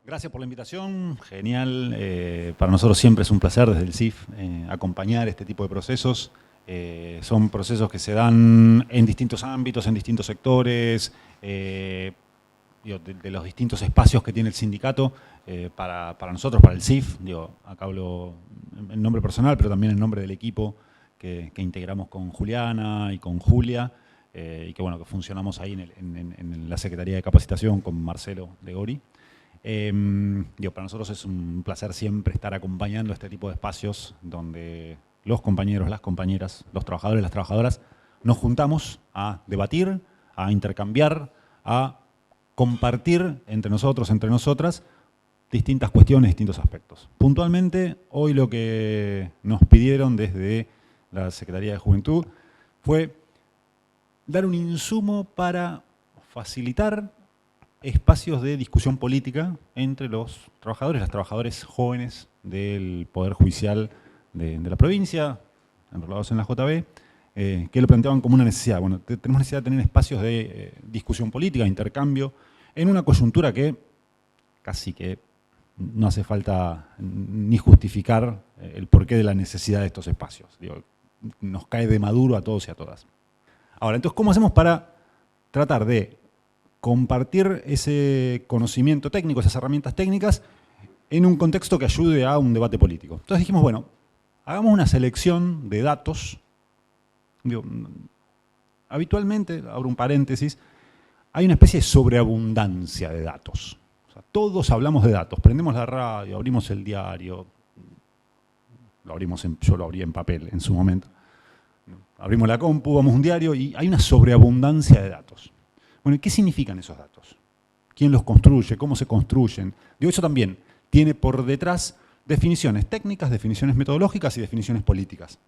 Gracias por la invitación, genial. Para nosotros siempre es un placer desde el CIF acompañar este tipo de procesos. Son procesos que se dan en distintos ámbitos, en distintos sectores, de los distintos espacios que tiene el sindicato. Para nosotros, para el CIF, acá hablo en nombre personal, pero también en nombre del equipo que integramos con Juliana y con Julia, y que, bueno, que funcionamos ahí en la Secretaría de Capacitación con Marcelo de Gori. Para nosotros es un placer siempre estar acompañando este tipo de espacios donde los compañeros, las compañeras, los trabajadores, las trabajadoras nos juntamos a debatir, a intercambiar, a compartir entre nosotros, entre nosotras, distintas cuestiones, distintos aspectos. Puntualmente, hoy lo que nos pidieron desde la Secretaría de Juventud fue dar un insumo para facilitar espacios de discusión política entre los trabajadores, las trabajadoras jóvenes del Poder Judicial de la provincia, enrolados en la JB, que lo planteaban como una necesidad. Bueno, tenemos necesidad de tener espacios de discusión política, intercambio, en una coyuntura que casi que no hace falta ni justificar el porqué de la necesidad de estos espacios. Nos cae de maduro a todos y a todas. Ahora, entonces, ¿cómo hacemos para tratar de compartir ese conocimiento técnico, esas herramientas técnicas, en un contexto que ayude a un debate político? Entonces dijimos, bueno, hagamos una selección de datos. Habitualmente, abro un paréntesis, hay una especie de sobreabundancia de datos. O sea, todos hablamos de datos, prendemos la radio, abrimos el diario, yo lo abrí en papel en su momento, abrimos la compu, vamos a un diario y hay una sobreabundancia de datos. Bueno, ¿y qué significan esos datos? ¿Quién los construye? ¿Cómo se construyen? Eso también tiene por detrás definiciones técnicas, definiciones metodológicas y definiciones políticas.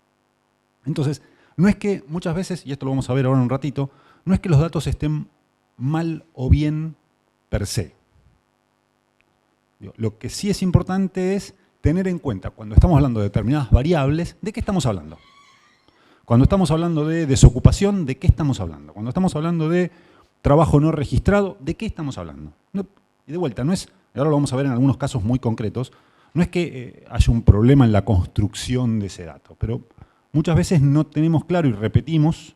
Entonces, no es que muchas veces, y esto lo vamos a ver ahora en un ratito, no es que los datos estén mal o bien per se. Lo que sí es importante es tener en cuenta, cuando estamos hablando de determinadas variables, ¿de qué estamos hablando? Cuando estamos hablando de desocupación, ¿de qué estamos hablando? Cuando estamos hablando de trabajo no registrado, ¿de qué estamos hablando? Y de vuelta, no es, ahora lo vamos a ver en algunos casos muy concretos, no es que haya un problema en la construcción de ese dato, pero muchas veces no tenemos claro y repetimos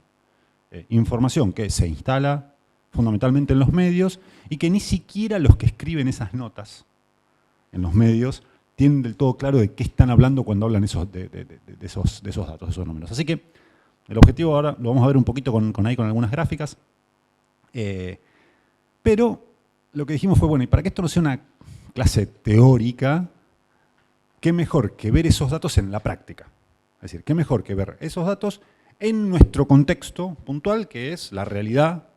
información que se instala fundamentalmente en los medios y que ni siquiera los que escriben esas notas en los medios tienen del todo claro de qué están hablando cuando hablan de esos datos, de esos números. Así que el objetivo ahora lo vamos a ver un poquito con algunas gráficas. Pero lo que dijimos fue, bueno, y para que esto no sea una clase teórica, ¿qué mejor que ver esos datos en la práctica? Es decir, ¿qué mejor que ver esos datos en nuestro contexto puntual, que es la realidad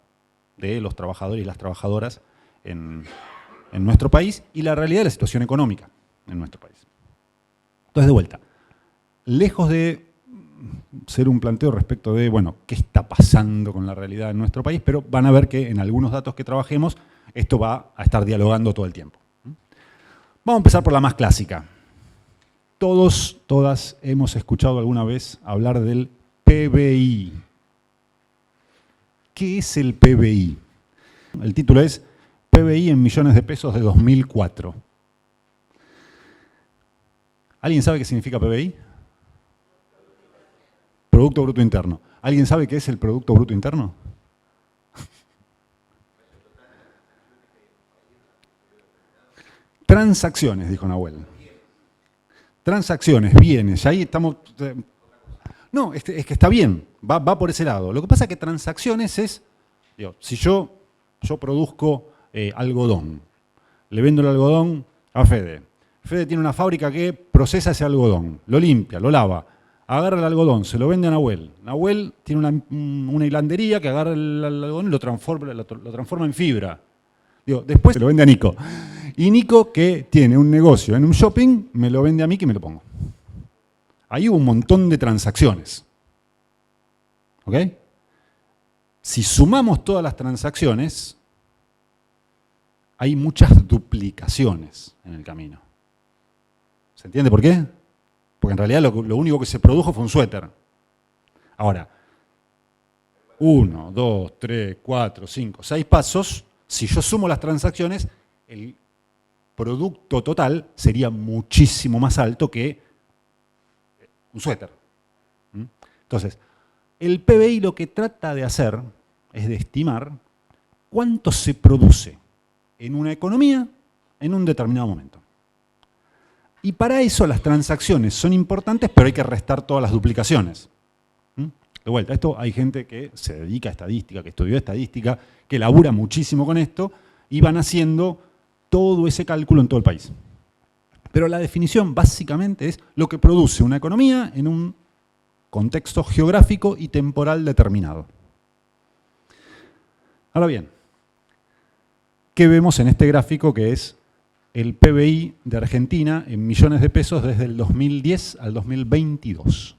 de los trabajadores y las trabajadoras en nuestro país y la realidad de la situación económica en nuestro país? Entonces, de vuelta, lejos de ser un planteo respecto de, bueno, qué está pasando con la realidad en nuestro país, pero van a ver que en algunos datos que trabajemos esto va a estar dialogando todo el tiempo. Vamos a empezar por la más clásica. Todos, todas hemos escuchado alguna vez hablar del PBI. ¿Qué es el PBI? El título es PBI en millones de pesos de 2004. ¿Alguien sabe qué significa PBI? Producto Bruto Interno. ¿Alguien sabe qué es el Producto Bruto Interno? Transacciones, dijo Nahuel. Transacciones, bienes, ahí estamos... No, es que está bien, va por ese lado. Lo que pasa es que transacciones es, si yo produzco algodón, le vendo el algodón a Fede. Fede tiene una fábrica que procesa ese algodón, lo limpia, lo lava, agarra el algodón, se lo vende a Nahuel. Nahuel tiene una hilandería que agarra el algodón y lo transforma en fibra. Después se lo vende a Nico. Y Nico, que tiene un negocio en un shopping, me lo vende a mí que me lo pongo. Ahí hubo un montón de transacciones. ¿Ok? Si sumamos todas las transacciones, hay muchas duplicaciones en el camino. ¿Se entiende por qué? Porque en realidad lo único que se produjo fue un suéter. Ahora, 1, 2, 3, 4, 5, 6 pasos. Si yo sumo las transacciones, el producto total sería muchísimo más alto que un suéter. Entonces, el PBI lo que trata de hacer es de estimar cuánto se produce en una economía en un determinado momento. Y para eso las transacciones son importantes, pero hay que restar todas las duplicaciones. De vuelta, esto hay gente que se dedica a estadística, que estudió estadística, que labura muchísimo con esto, y van haciendo todo ese cálculo en todo el país. Pero la definición básicamente es lo que produce una economía en un contexto geográfico y temporal determinado. Ahora bien, ¿qué vemos en este gráfico que es el PBI de Argentina en millones de pesos desde el 2010 al 2022?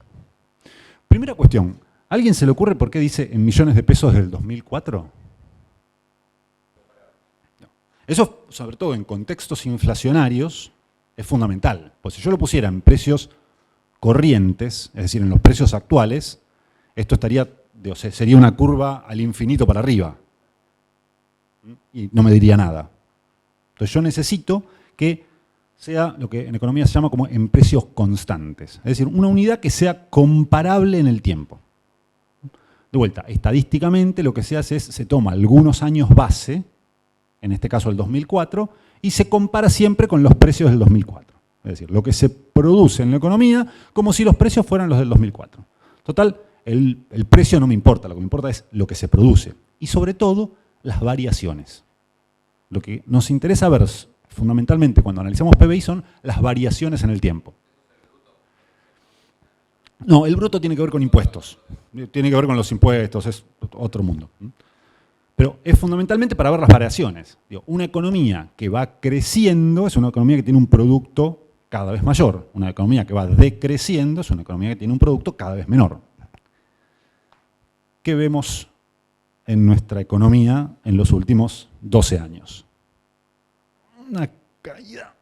Primera cuestión, ¿a alguien se le ocurre por qué dice en millones de pesos desde el 2004? No. Eso, sobre todo en contextos inflacionarios, es fundamental. Pues si yo lo pusiera en precios corrientes, es decir, en los precios actuales, esto sería una curva al infinito para arriba. Y no me diría nada. Entonces yo necesito que sea lo que en economía se llama como en precios constantes. Es decir, una unidad que sea comparable en el tiempo. De vuelta, estadísticamente lo que se hace es, se toma algunos años base, en este caso el 2004, y se compara siempre con los precios del 2004. Es decir, lo que se produce en la economía como si los precios fueran los del 2004. Total, el precio no me importa, lo que me importa es lo que se produce. Y sobre todo, las variaciones. Lo que nos interesa ver fundamentalmente cuando analizamos PBI son las variaciones en el tiempo. No, el bruto tiene que ver con impuestos. Tiene que ver con los impuestos, es otro mundo. Pero es fundamentalmente para ver las variaciones. Una economía que va creciendo es una economía que tiene un producto cada vez mayor. Una economía que va decreciendo es una economía que tiene un producto cada vez menor. ¿Qué vemos en nuestra economía en los últimos 12 años? Una caída.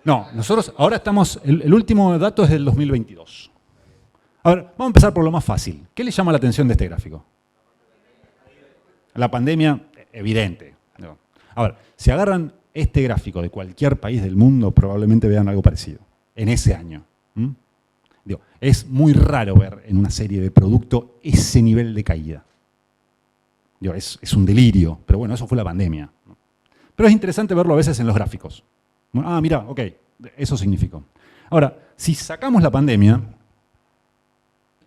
No, nosotros ahora estamos, el último dato es del 2022. A ver, vamos a empezar por lo más fácil. ¿Qué le llama la atención de este gráfico? La pandemia, evidente. A ver, si agarran este gráfico de cualquier país del mundo, probablemente vean algo parecido, en ese año. Es muy raro ver en una serie de producto ese nivel de caída. Es un delirio, pero bueno, eso fue la pandemia. Pero es interesante verlo a veces en los gráficos. Ah, mira, ok, eso significó. Ahora, si sacamos la pandemia,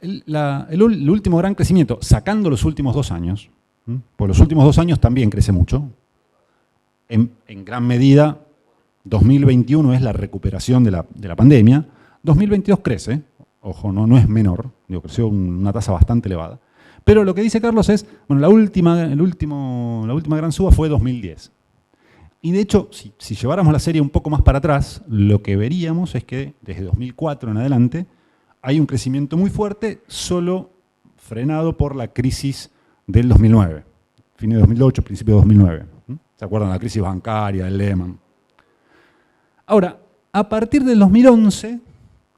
el último gran crecimiento, sacando los últimos 2 años, pues los últimos 2 años también crece mucho, en gran medida, 2021 es la recuperación de la pandemia, 2022 crece, ojo, no es menor, creció una tasa bastante elevada, pero lo que dice Carlos es, bueno, la última gran suba fue 2010. Y de hecho, si lleváramos la serie un poco más para atrás, lo que veríamos es que desde 2004 en adelante hay un crecimiento muy fuerte, solo frenado por la crisis del 2009. Fin de 2008, principio de 2009. ¿Se acuerdan? La crisis bancaria, el Lehman. Ahora, a partir del 2011,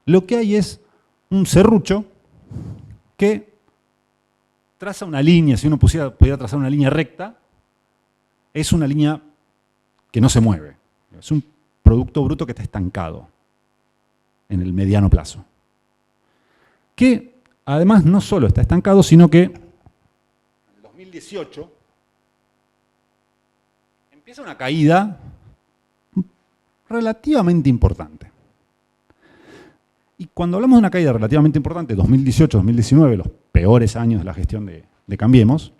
lo que hay es un serrucho que traza una línea, si uno pudiera trazar una línea recta, es una línea que no se mueve. Es un producto bruto que está estancado en el mediano plazo. Que además no solo está estancado, sino que en el 2018 empieza una caída relativamente importante. Y cuando hablamos de una caída relativamente importante, 2018-2019, los peores años de la gestión de Cambiemos,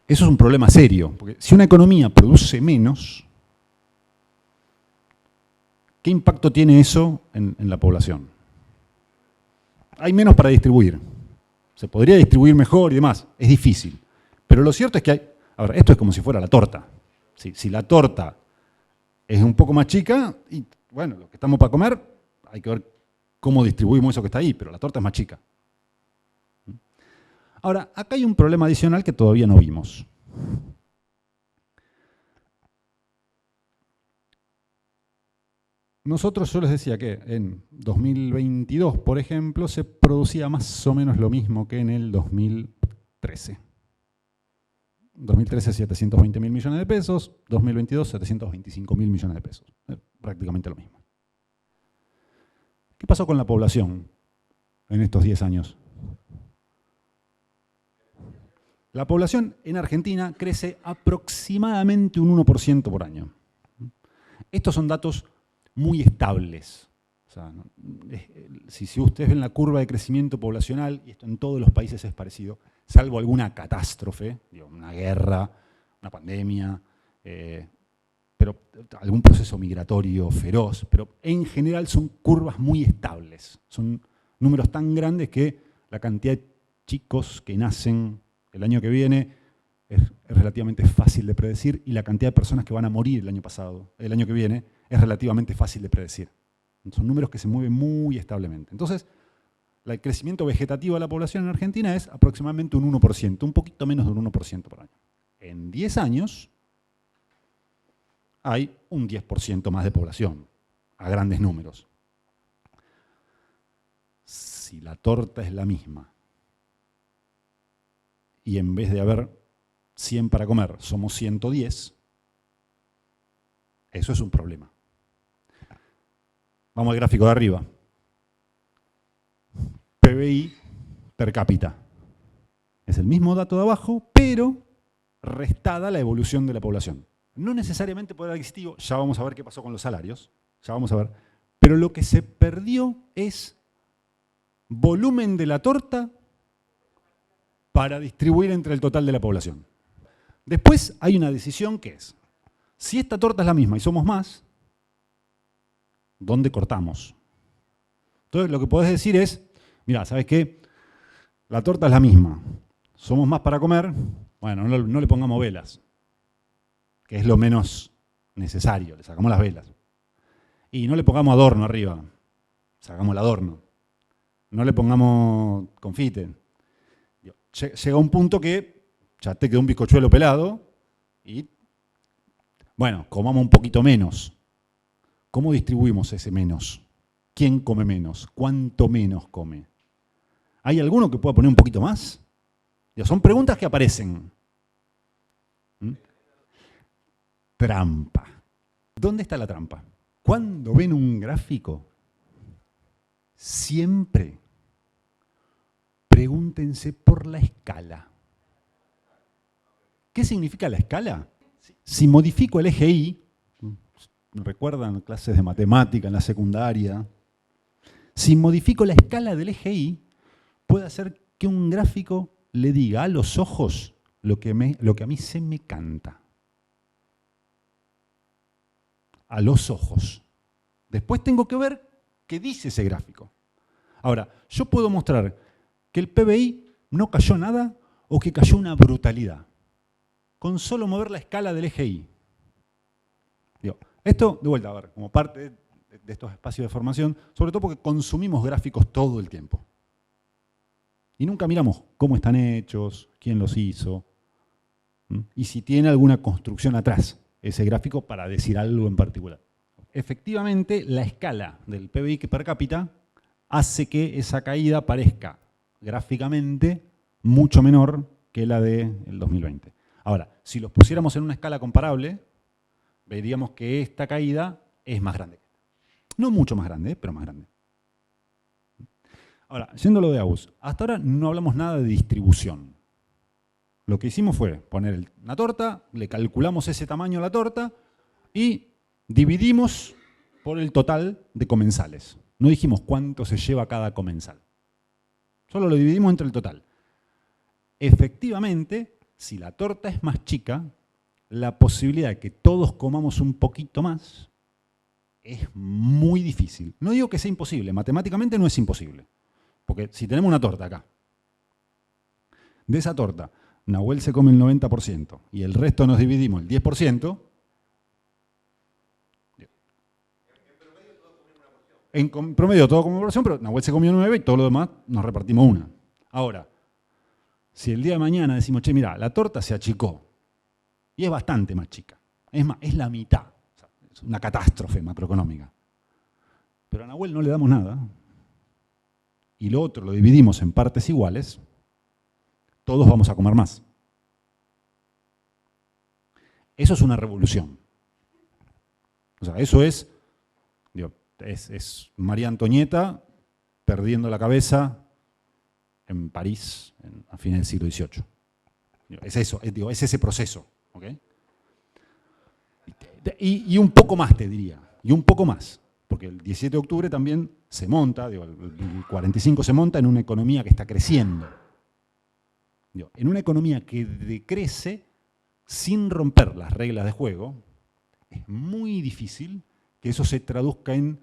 eso es un problema serio, porque si una economía produce menos, ¿qué impacto tiene eso en la población? Hay menos para distribuir. Se podría distribuir mejor y demás, es difícil. Pero lo cierto es que ahora, esto es como si fuera la torta. Si la torta es un poco más chica, y bueno, lo que estamos para comer, hay que ver cómo distribuimos eso que está ahí, pero la torta es más chica. Ahora, acá hay un problema adicional que todavía no vimos. Nosotros, yo les decía que en 2022, por ejemplo, se producía más o menos lo mismo que en el 2013. 2013 720.000 millones de pesos, 2022 725.000 millones de pesos. Prácticamente lo mismo. ¿Qué pasó con la población en estos 10 años? La población en Argentina crece aproximadamente un 1% por año. Estos son datos muy estables. O sea, si ustedes ven la curva de crecimiento poblacional, y esto en todos los países es parecido, salvo alguna catástrofe, una guerra, una pandemia, pero algún proceso migratorio feroz, pero en general son curvas muy estables. Son números tan grandes que la cantidad de chicos que nacen el año que viene es relativamente fácil de predecir, y la cantidad de personas que van a morir el año que viene, es relativamente fácil de predecir. Son números que se mueven muy establemente. Entonces, el crecimiento vegetativo de la población en Argentina es aproximadamente un 1%, un poquito menos de un 1% por año. En 10 años hay un 10% más de población, a grandes números. Si la torta es la misma, y en vez de haber 100 para comer, somos 110, eso es un problema. Vamos al gráfico de arriba. PBI per cápita. Es el mismo dato de abajo, pero restada la evolución de la población. No necesariamente poder adquisitivo, ya vamos a ver qué pasó con los salarios, ya vamos a ver. Pero lo que se perdió es volumen de la torta para distribuir entre el total de la población. Después hay una decisión que es, si esta torta es la misma y somos más, ¿dónde cortamos? Entonces lo que podés decir es, mira, ¿sabes qué? La torta es la misma, somos más para comer, bueno, no le pongamos velas, que es lo menos necesario, le sacamos las velas. Y no le pongamos adorno arriba, sacamos el adorno. No le pongamos confite. Llega un punto que ya te quedó un bizcochuelo pelado y, bueno, comamos un poquito menos. ¿Cómo distribuimos ese menos? ¿Quién come menos? ¿Cuánto menos come? ¿Hay alguno que pueda poner un poquito más? Son preguntas que aparecen. Trampa. ¿Dónde está la trampa? Cuando ven un gráfico, siempre pregúntense por la escala. ¿Qué significa la escala? Si modifico el eje Y, ¿recuerdan clases de matemática en la secundaria? Si modifico la escala del eje Y, puede hacer que un gráfico le diga a los ojos lo que a mí se me canta. A los ojos. Después tengo que ver qué dice ese gráfico. Ahora, yo puedo mostrar que el PBI no cayó nada o que cayó una brutalidad, con solo mover la escala del eje Y. Esto, de vuelta, a ver, como parte de estos espacios de formación, sobre todo porque consumimos gráficos todo el tiempo. Y nunca miramos cómo están hechos, quién los hizo, y si tiene alguna construcción atrás ese gráfico para decir algo en particular. Efectivamente, la escala del PBI per cápita hace que esa caída parezca gráficamente mucho menor que la del 2020. Ahora, si los pusiéramos en una escala comparable, veríamos que esta caída es más grande. No mucho más grande, pero más grande. Ahora, yendo a lo de Agus, hasta ahora no hablamos nada de distribución. Lo que hicimos fue poner una torta, le calculamos ese tamaño a la torta y dividimos por el total de comensales. No dijimos cuánto se lleva cada comensal. Solo lo dividimos entre el total. Efectivamente, si la torta es más chica, la posibilidad de que todos comamos un poquito más es muy difícil. No digo que sea imposible, matemáticamente no es imposible. Porque si tenemos una torta acá, de esa torta, Nahuel se come el 90% y el resto nos dividimos el 10%, en promedio todo come una porción, pero Nahuel se comió 9 y todo lo demás nos repartimos una. Ahora, si el día de mañana decimos, che, mira, la torta se achicó y es bastante más chica, es la mitad, o sea, es una catástrofe macroeconómica, pero a Nahuel no le damos nada y lo otro lo dividimos en partes iguales, todos vamos a comer más. Eso es una revolución. O sea, eso es, digo, es María Antonieta perdiendo la cabeza en París a fines del siglo XVIII. Es eso, es ese proceso. ¿Okay? Y un poco más, te diría, y un poco más, porque el 17 de octubre también se monta, el 45 se monta en una economía que está creciendo. En una economía que decrece sin romper las reglas de juego, es muy difícil que eso se traduzca en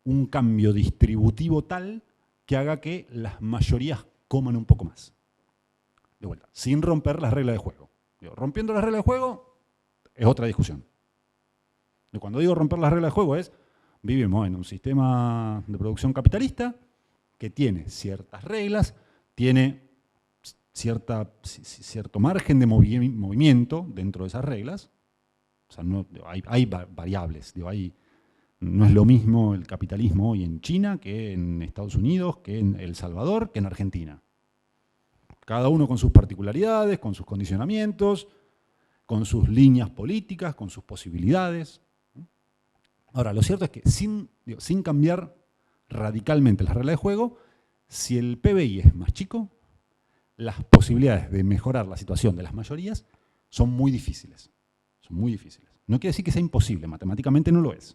un cambio distributivo tal que haga que las mayorías coman un poco más. De vuelta, sin romper las reglas de juego. Rompiendo las reglas de juego es otra discusión. Y cuando digo romper las reglas de juego es, vivimos en un sistema de producción capitalista que tiene ciertas reglas, tiene cierto margen de movimiento dentro de esas reglas. O sea, hay variables. No es lo mismo el capitalismo hoy en China que en Estados Unidos, que en El Salvador, que en Argentina. Cada uno con sus particularidades, con sus condicionamientos, con sus líneas políticas, con sus posibilidades. Ahora, lo cierto es que sin cambiar radicalmente las reglas de juego, si el PBI es más chico, las posibilidades de mejorar la situación de las mayorías son muy difíciles. Son muy difíciles. No quiere decir que sea imposible, matemáticamente no lo es,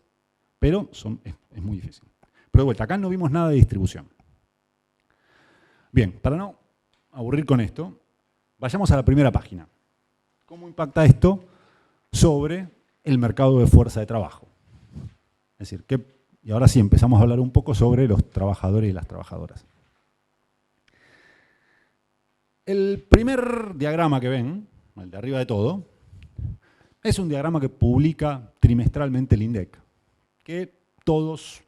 pero es muy difícil. Pero de vuelta, acá no vimos nada de distribución. Bien, para no aburrir con esto, vayamos a la primera página. ¿Cómo impacta esto sobre el mercado de fuerza de trabajo? Es decir, y ahora sí empezamos a hablar un poco sobre los trabajadores y las trabajadoras. El primer diagrama que ven, el de arriba de todo, es un diagrama que publica trimestralmente el INDEC, que todas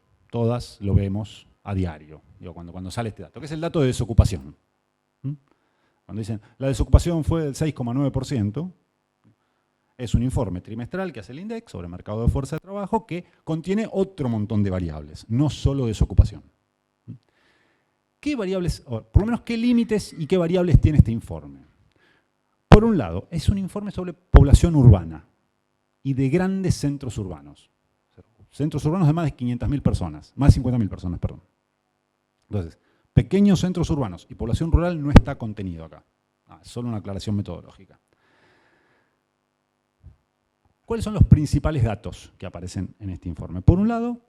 lo vemos a diario, cuando sale este dato, que es el dato de desocupación. Cuando dicen, la desocupación fue del 6,9%, es un informe trimestral que hace el INDEC sobre el mercado de fuerza de trabajo que contiene otro montón de variables, no solo desocupación. ¿Qué variables, o por lo menos qué límites y qué variables tiene este informe? Por un lado, es un informe sobre población urbana y de grandes centros urbanos. Centros urbanos de más de 500.000 personas, más de 50.000 personas, perdón. Entonces, pequeños centros urbanos y población rural no está contenido acá. Es solo una aclaración metodológica. ¿Cuáles son los principales datos que aparecen en este informe? Por un lado,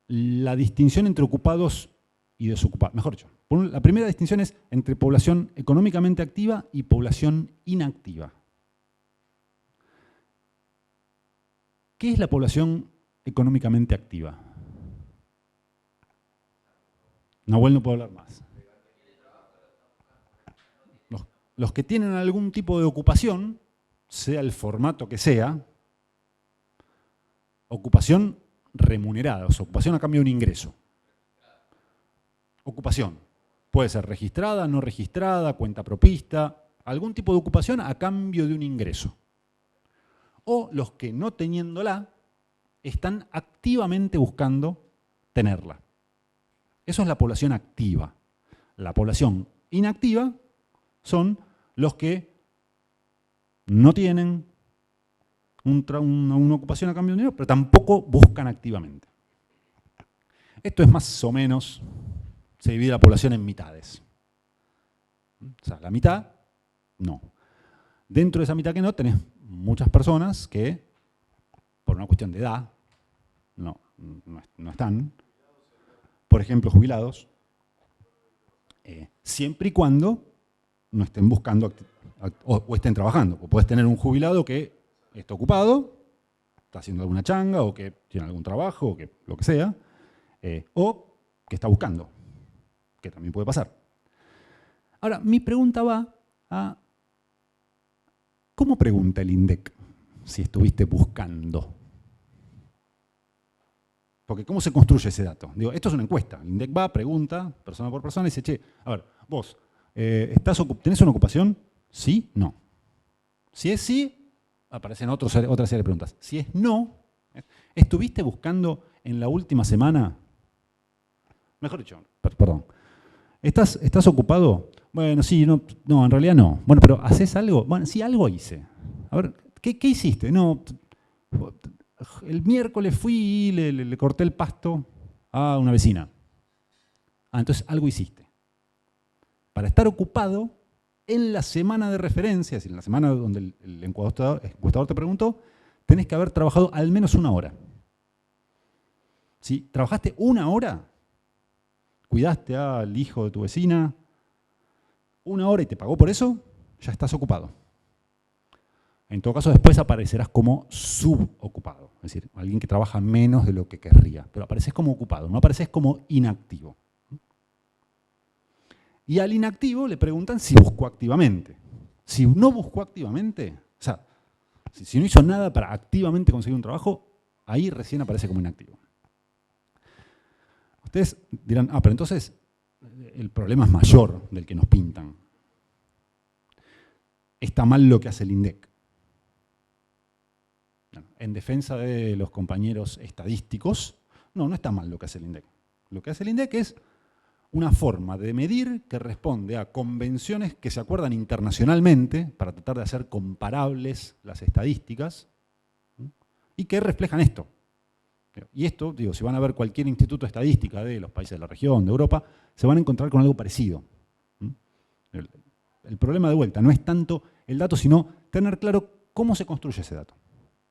la distinción entre ocupados y desocupados. Mejor dicho, la primera distinción es entre población económicamente activa y población inactiva. ¿Qué es la población económicamente activa? Nahuel no puede hablar más. Los que tienen algún tipo de ocupación, sea el formato que sea, ocupación remunerada, o sea, ocupación a cambio de un ingreso. Ocupación. Puede ser registrada, no registrada, cuenta propista, algún tipo de ocupación a cambio de un ingreso. O los que no teniéndola, están activamente buscando tenerla. Eso es la población activa. La población inactiva son los que no tienen una ocupación a cambio de dinero, pero tampoco buscan activamente. Esto es más o menos, se divide la población en mitades. O sea, la mitad, no. Dentro de esa mitad que no, tenés muchas personas que, por una cuestión de edad, no están. Por ejemplo, jubilados, siempre y cuando no estén buscando o estén trabajando. O puedes tener un jubilado que está ocupado, está haciendo alguna changa, o que tiene algún trabajo, o que lo que sea, o que está buscando, que también puede pasar. Ahora, mi pregunta va a, ¿cómo pregunta el INDEC si estuviste buscando? Porque ¿cómo se construye ese dato? Digo, esto es una encuesta. El INDEC va, pregunta, persona por persona, y dice, che, a ver, vos, ¿tenés una ocupación? ¿Sí? No. Si es sí, aparecen otra serie de preguntas. Si es no, ¿estuviste buscando en la última semana? Mejor dicho, perdón. ¿Estás ocupado? Bueno, sí, no, en realidad no. Bueno, pero ¿haces algo? Bueno, sí, algo hice. A ver, ¿Qué hiciste? No, el miércoles fui y le corté el pasto a una vecina. Ah, entonces algo hiciste. Para estar ocupado, en la semana de referencia, es decir, en la semana donde el encuestador te preguntó, tenés que haber trabajado al menos 1 hora. Si trabajaste 1 hora, cuidaste al hijo de tu vecina, 1 hora y te pagó por eso, ya estás ocupado. En todo caso, después aparecerás como subocupado, es decir, alguien que trabaja menos de lo que querría, pero apareces como ocupado, no apareces como inactivo. Y al inactivo le preguntan si buscó activamente. Si no buscó activamente, o sea, si no hizo nada para activamente conseguir un trabajo, ahí recién aparece como inactivo. Ustedes dirán, pero entonces el problema es mayor del que nos pintan. Está mal lo que hace el INDEC. En defensa de los compañeros estadísticos, no está mal lo que hace el INDEC. Lo que hace el INDEC es una forma de medir que responde a convenciones que se acuerdan internacionalmente para tratar de hacer comparables las estadísticas y que reflejan esto. Y esto, digo, si van a ver cualquier instituto de estadística de los países de la región, de Europa, se van a encontrar con algo parecido. El problema de vuelta no es tanto el dato, sino tener claro cómo se construye ese dato.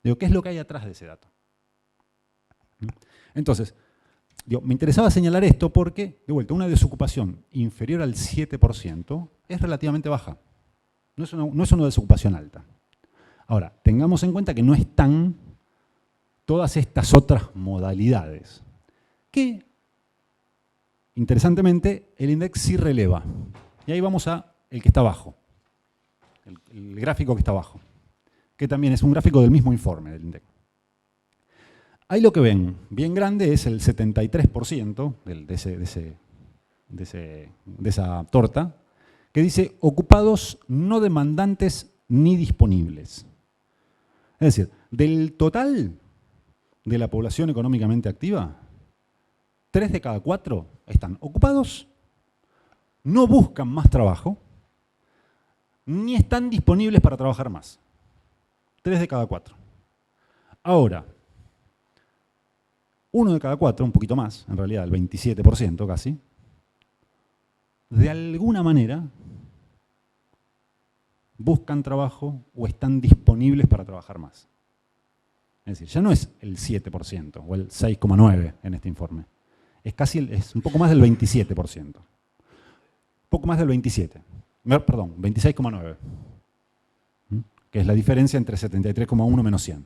Digo, ¿qué es lo que hay atrás de ese dato? Entonces, me interesaba señalar esto porque, de vuelta, una desocupación inferior al 7% es relativamente baja. No es una desocupación alta. Ahora, tengamos en cuenta que no están todas estas otras modalidades que, interesantemente, el INDEC sí releva. Y ahí vamos a el que está abajo, el gráfico que está abajo, que también es un gráfico del mismo informe del INDEC. Ahí lo que ven, bien grande, es el 73% de esa torta, que dice ocupados no demandantes ni disponibles. Es decir, del total de la población económicamente activa, 3 de cada 4 están ocupados, no buscan más trabajo, ni están disponibles para trabajar más. 3 de cada 4. Ahora, 1 de cada 4, un poquito más, en realidad el 27% casi, de alguna manera buscan trabajo o están disponibles para trabajar más. Es decir, ya no es el 7% o el 6,9% en este informe. Es un poco más del 27%. Poco más del 27%. Perdón, 26,9%. Que es la diferencia entre 73,1 menos 100.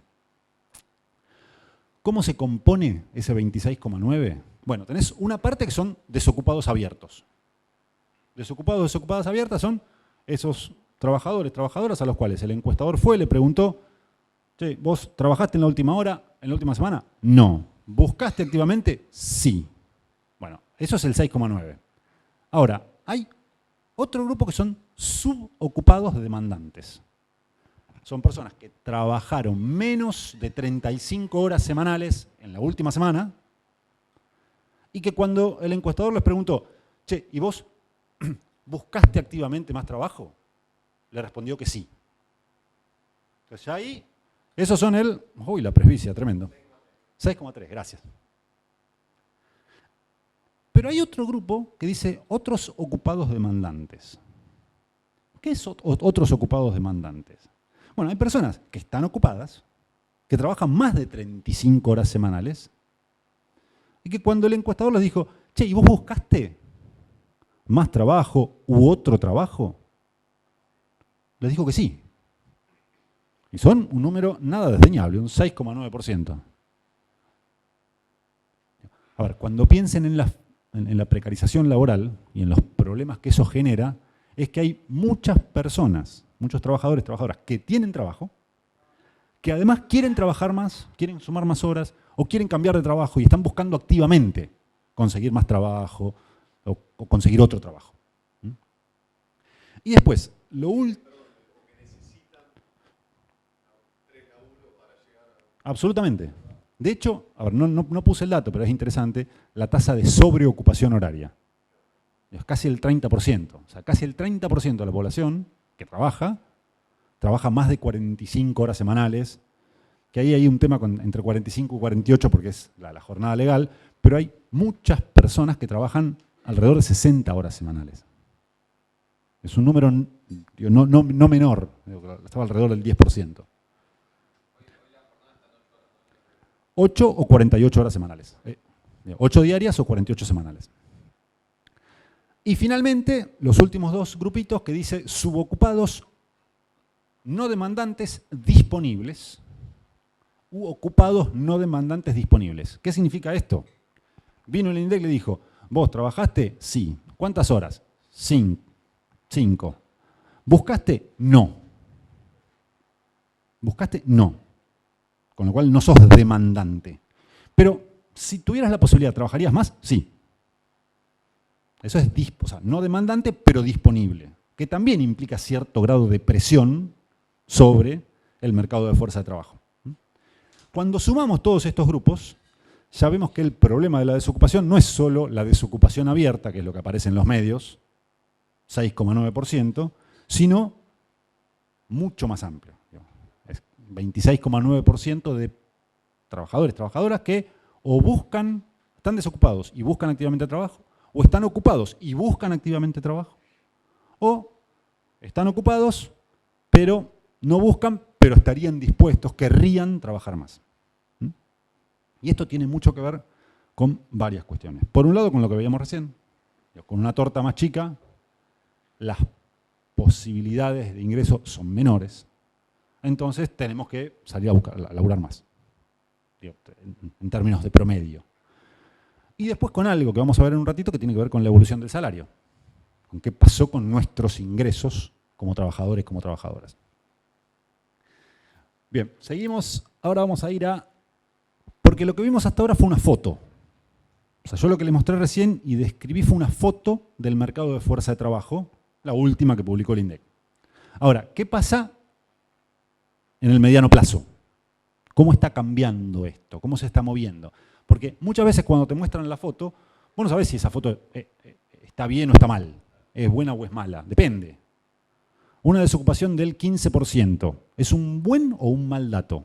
¿Cómo se compone ese 26,9? Bueno, tenés una parte que son desocupados abiertos. Desocupados, desocupadas abiertas son esos trabajadores, trabajadoras a los cuales el encuestador fue, le preguntó, che, ¿vos trabajaste en la última hora, en la última semana? No. ¿Buscaste activamente? Sí. Bueno, eso es el 6,9. Ahora, hay otro grupo que son subocupados de demandantes. Son personas que trabajaron menos de 35 horas semanales en la última semana y que cuando el encuestador les preguntó, che, ¿y vos buscaste activamente más trabajo? Le respondió que sí. Entonces ya ahí, esos son la presbicia, tremendo. 6,3, gracias. Pero hay otro grupo que dice otros ocupados demandantes. ¿Qué es otros ocupados demandantes? Bueno, hay personas que están ocupadas, que trabajan más de 35 horas semanales, y que cuando el encuestador les dijo, che, ¿y vos buscaste más trabajo u otro trabajo? Les dijo que sí. Y son un número nada desdeñable, un 6,9%. A ver, cuando piensen en la precarización laboral y en los problemas que eso genera, es que hay muchas personas, muchos trabajadores, trabajadoras que tienen trabajo, que además quieren trabajar más, quieren sumar más horas o quieren cambiar de trabajo y están buscando activamente conseguir más trabajo o conseguir otro trabajo. Y después, lo último... Absolutamente. De hecho, a ver, no puse el dato, pero es interesante, la tasa de sobreocupación horaria. Es casi el 30%. O sea, casi el 30% de la población que trabaja trabaja más de 45 horas semanales, que ahí hay un tema entre 45 y 48 porque es la jornada legal, pero hay muchas personas que trabajan alrededor de 60 horas semanales. Es un número no menor, estaba alrededor del 10%. 8 o 48 horas semanales. 8 diarias o 48 semanales. Y finalmente, los últimos dos grupitos que dice subocupados no demandantes disponibles u ocupados no demandantes disponibles. ¿Qué significa esto? Vino el INDEC y le dijo, ¿vos trabajaste? Sí. ¿Cuántas horas? 5. ¿Buscaste? No. ¿Buscaste? No. Con lo cual no sos demandante. Pero si tuvieras la posibilidad, ¿trabajarías más? Sí. Eso es no demandante, pero disponible, que también implica cierto grado de presión sobre el mercado de fuerza de trabajo. Cuando sumamos todos estos grupos, ya vemos que el problema de la desocupación no es solo la desocupación abierta, que es lo que aparece en los medios, 6,9%, sino mucho más amplio. Es 26,9% de trabajadores, trabajadoras que o están desocupados y buscan activamente trabajo, o están ocupados y buscan activamente trabajo, o están ocupados pero no buscan, pero estarían dispuestos, querrían trabajar más. Y esto tiene mucho que ver con varias cuestiones. Por un lado, con lo que veíamos recién, con una torta más chica, las posibilidades de ingreso son menores, entonces tenemos que salir a laburar más, en términos de promedio. Y después con algo que vamos a ver en un ratito que tiene que ver con la evolución del salario, con qué pasó con nuestros ingresos como trabajadores, como trabajadoras. Bien, seguimos, ahora vamos a ir porque lo que vimos hasta ahora fue una foto. O sea, yo lo que les mostré recién y describí fue una foto del mercado de fuerza de trabajo, la última que publicó el INDEC. Ahora, ¿qué pasa en el mediano plazo? ¿Cómo está cambiando esto? ¿Cómo se está moviendo? Porque muchas veces cuando te muestran la foto, vos no sabés si esa foto está bien o está mal, es buena o es mala, depende. Una desocupación del 15%, ¿es un buen o un mal dato?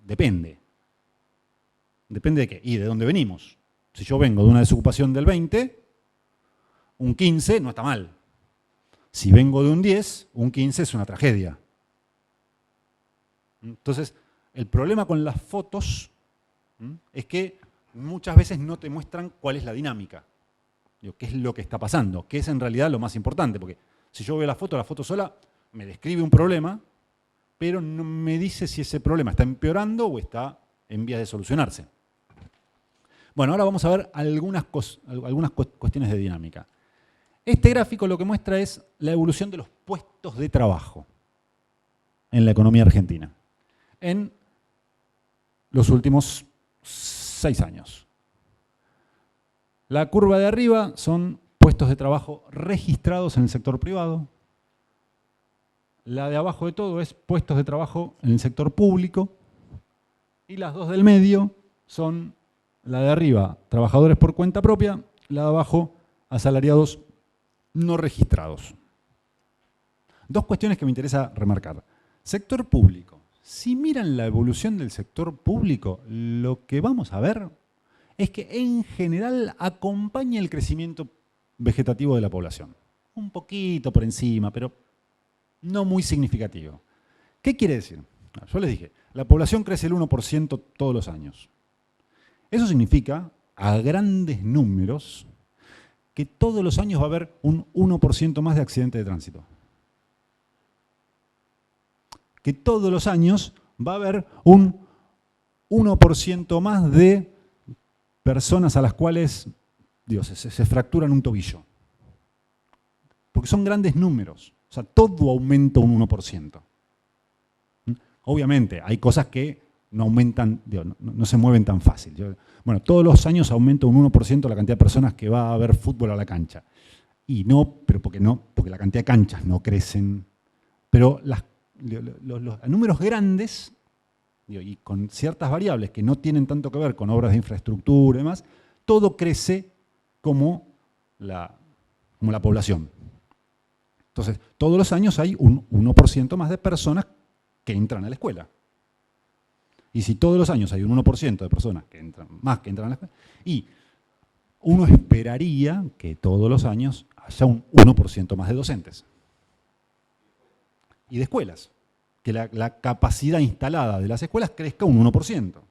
Depende. ¿Depende de qué? Y de dónde venimos. Si yo vengo de una desocupación del 20, un 15 no está mal. Si vengo de un 10, un 15 es una tragedia. Entonces, el problema con las fotos es que muchas veces no te muestran cuál es la dinámica. ¿Qué es lo que está pasando? ¿Qué es en realidad lo más importante? Porque si yo veo la foto sola me describe un problema, pero no me dice si ese problema está empeorando o está en vías de solucionarse. Bueno, ahora vamos a ver algunas cuestiones de dinámica. Este gráfico lo que muestra es la evolución de los puestos de trabajo en la economía argentina en los últimos 6 años. La curva de arriba son puestos de trabajo registrados en el sector privado. La de abajo de todo es puestos de trabajo en el sector público. Y las dos del medio son la de arriba, trabajadores por cuenta propia, la de abajo, asalariados no registrados. Dos cuestiones que me interesa remarcar. Sector público. Si miran la evolución del sector público, lo que vamos a ver es que en general acompaña el crecimiento vegetativo de la población. Un poquito por encima, pero no muy significativo. ¿Qué quiere decir? Yo les dije, la población crece el 1% todos los años. Eso significa, a grandes números, que todos los años va a haber un 1% más de accidentes de tránsito. Que todos los años va a haber un 1% más de personas a las cuales se fracturan un tobillo. Porque son grandes números. O sea, todo aumenta un 1%. Obviamente, hay cosas que no aumentan, no se mueven tan fácil. Bueno, todos los años aumenta un 1% la cantidad de personas que va a ver fútbol a la cancha. Y no, pero porque la cantidad de canchas no crecen. Pero los números grandes, y con ciertas variables que no tienen tanto que ver con obras de infraestructura y demás, todo crece como la población. Entonces, todos los años hay un 1% más de personas que entran a la escuela. Y si todos los años hay un 1% de personas que entran a la escuela, y uno esperaría que todos los años haya un 1% más de docentes. Y de escuelas. Que la capacidad instalada de las escuelas crezca un 1%.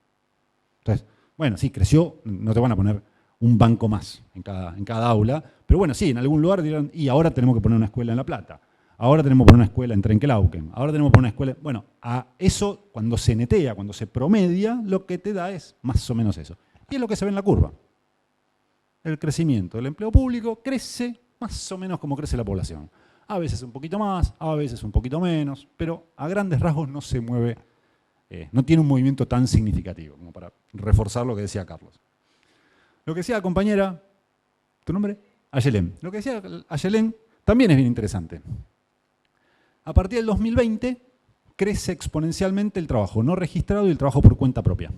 Entonces, bueno, sí, creció, no te van a poner un banco más en cada aula, pero bueno, sí, en algún lugar dirán, y ahora tenemos que poner una escuela en La Plata, ahora tenemos que poner una escuela en Trenquelauquen, ahora tenemos que poner una escuela... Bueno, a eso, cuando se netea, cuando se promedia, lo que te da es más o menos eso. Y es lo que se ve en la curva. El crecimiento del empleo público crece más o menos como crece la población. A veces un poquito más, a veces un poquito menos, pero a grandes rasgos no se mueve, no tiene un movimiento tan significativo, como para reforzar lo que decía Carlos. Lo que decía la compañera, ¿tu nombre? Ayelén. Lo que decía Ayelén también es bien interesante. A partir del 2020 crece exponencialmente el trabajo no registrado y el trabajo por cuenta propia.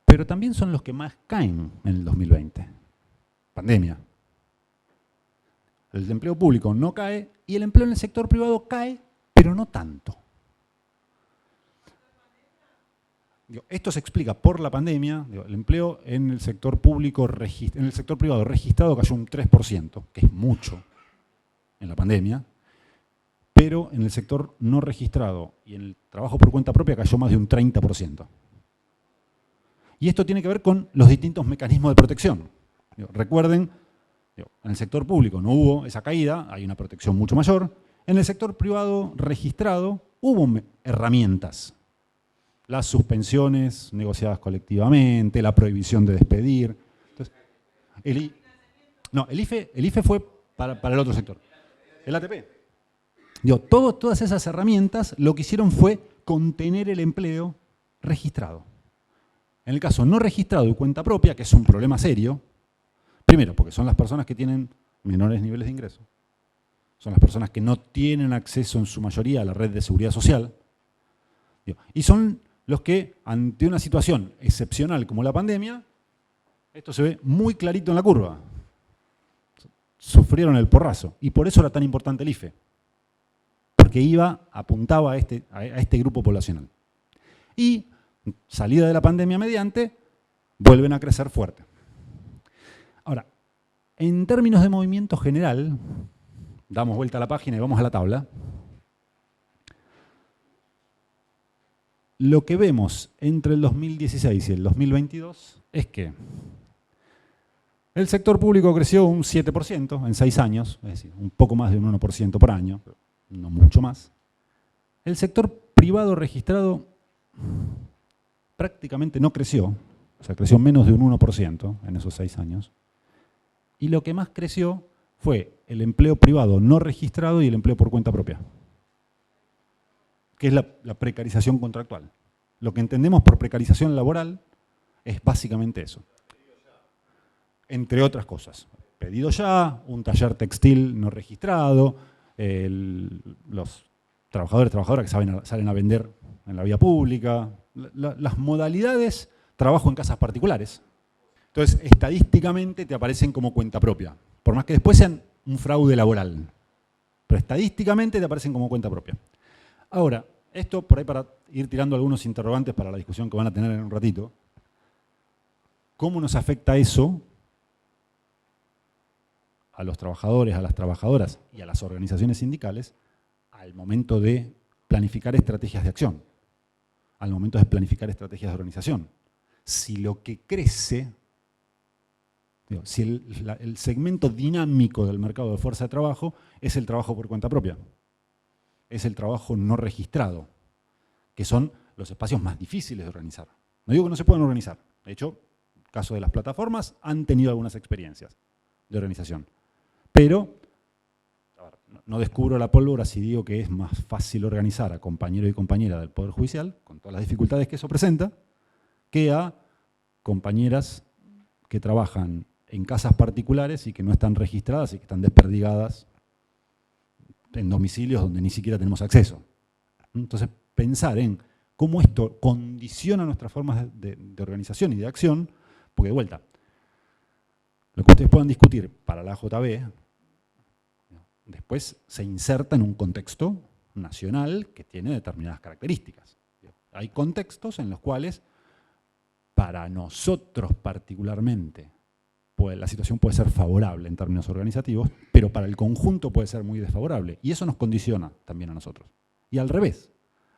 Pero también son los que más caen en el 2020. Pandemia. El empleo público no cae y el empleo en el sector privado cae, pero no tanto. Esto se explica por la pandemia. El empleo en el sector público, en el sector privado registrado cayó un 3%, que es mucho en la pandemia, pero en el sector no registrado y en el trabajo por cuenta propia cayó más de un 30%. Y esto tiene que ver con los distintos mecanismos de protección. Recuerden, en el sector público no hubo esa caída, hay una protección mucho mayor. En el sector privado registrado hubo herramientas. Las suspensiones negociadas colectivamente, la prohibición de despedir. Entonces, el IFE fue para el otro sector. El ATP. Todas esas herramientas lo que hicieron fue contener el empleo registrado. En el caso no registrado y cuenta propia, que es un problema serio, primero, porque son las personas que tienen menores niveles de ingreso. Son las personas que no tienen acceso en su mayoría a la red de seguridad social. Y son los que, ante una situación excepcional como la pandemia, esto se ve muy clarito en la curva, sufrieron el porrazo. Y por eso era tan importante el IFE. Porque apuntaba a este grupo poblacional. Y, salida de la pandemia mediante, vuelven a crecer fuerte. Ahora, en términos de movimiento general, damos vuelta a la página y vamos a la tabla. Lo que vemos entre el 2016 y el 2022 es que el sector público creció un 7% en 6 años, es decir, un poco más de un 1% por año, no mucho más. El sector privado registrado prácticamente no creció, o sea, creció menos de un 1% en esos 6 años. Y lo que más creció fue el empleo privado no registrado y el empleo por cuenta propia, que es la precarización contractual. Lo que entendemos por precarización laboral es básicamente eso. Entre otras cosas. Pedido ya, un taller textil no registrado, los trabajadoras que salen a vender en la vía pública, las modalidades, trabajo en casas particulares. Entonces, estadísticamente te aparecen como cuenta propia, por más que después sean un fraude laboral. Pero estadísticamente te aparecen como cuenta propia. Ahora, esto por ahí para ir tirando algunos interrogantes para la discusión que van a tener en un ratito. ¿Cómo nos afecta eso a los trabajadores, a las trabajadoras y a las organizaciones sindicales al momento de planificar estrategias de acción, al momento de planificar estrategias de organización? Si lo que crece, si el segmento dinámico del mercado de fuerza de trabajo es el trabajo por cuenta propia, es el trabajo no registrado, que son los espacios más difíciles de organizar. No digo que no se puedan organizar. De hecho, en el caso de las plataformas, han tenido algunas experiencias de organización. Pero, no descubro la pólvora si digo que es más fácil organizar a compañeros y compañeras del Poder Judicial, con todas las dificultades que eso presenta, que a compañeras que trabajan en casas particulares y que no están registradas y que están desperdigadas en domicilios donde ni siquiera tenemos acceso. Entonces, pensar en cómo esto condiciona nuestras formas de organización y de acción, porque de vuelta, lo que ustedes puedan discutir para la AJB, después se inserta en un contexto nacional que tiene determinadas características. Hay contextos en los cuales, para nosotros particularmente, la situación puede ser favorable en términos organizativos, pero para el conjunto puede ser muy desfavorable. Y eso nos condiciona también a nosotros. Y al revés,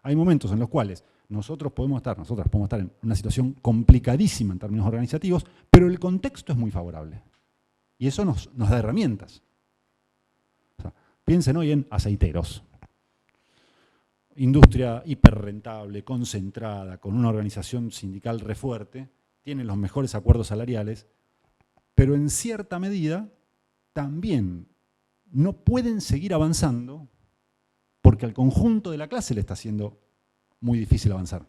hay momentos en los cuales nosotras podemos estar en una situación complicadísima en términos organizativos, pero el contexto es muy favorable. Y eso nos da herramientas. O sea, piensen hoy en aceiteros. Industria hiperrentable, concentrada, con una organización sindical re fuerte, tienen los mejores acuerdos salariales, pero en cierta medida también no pueden seguir avanzando porque al conjunto de la clase le está haciendo muy difícil avanzar.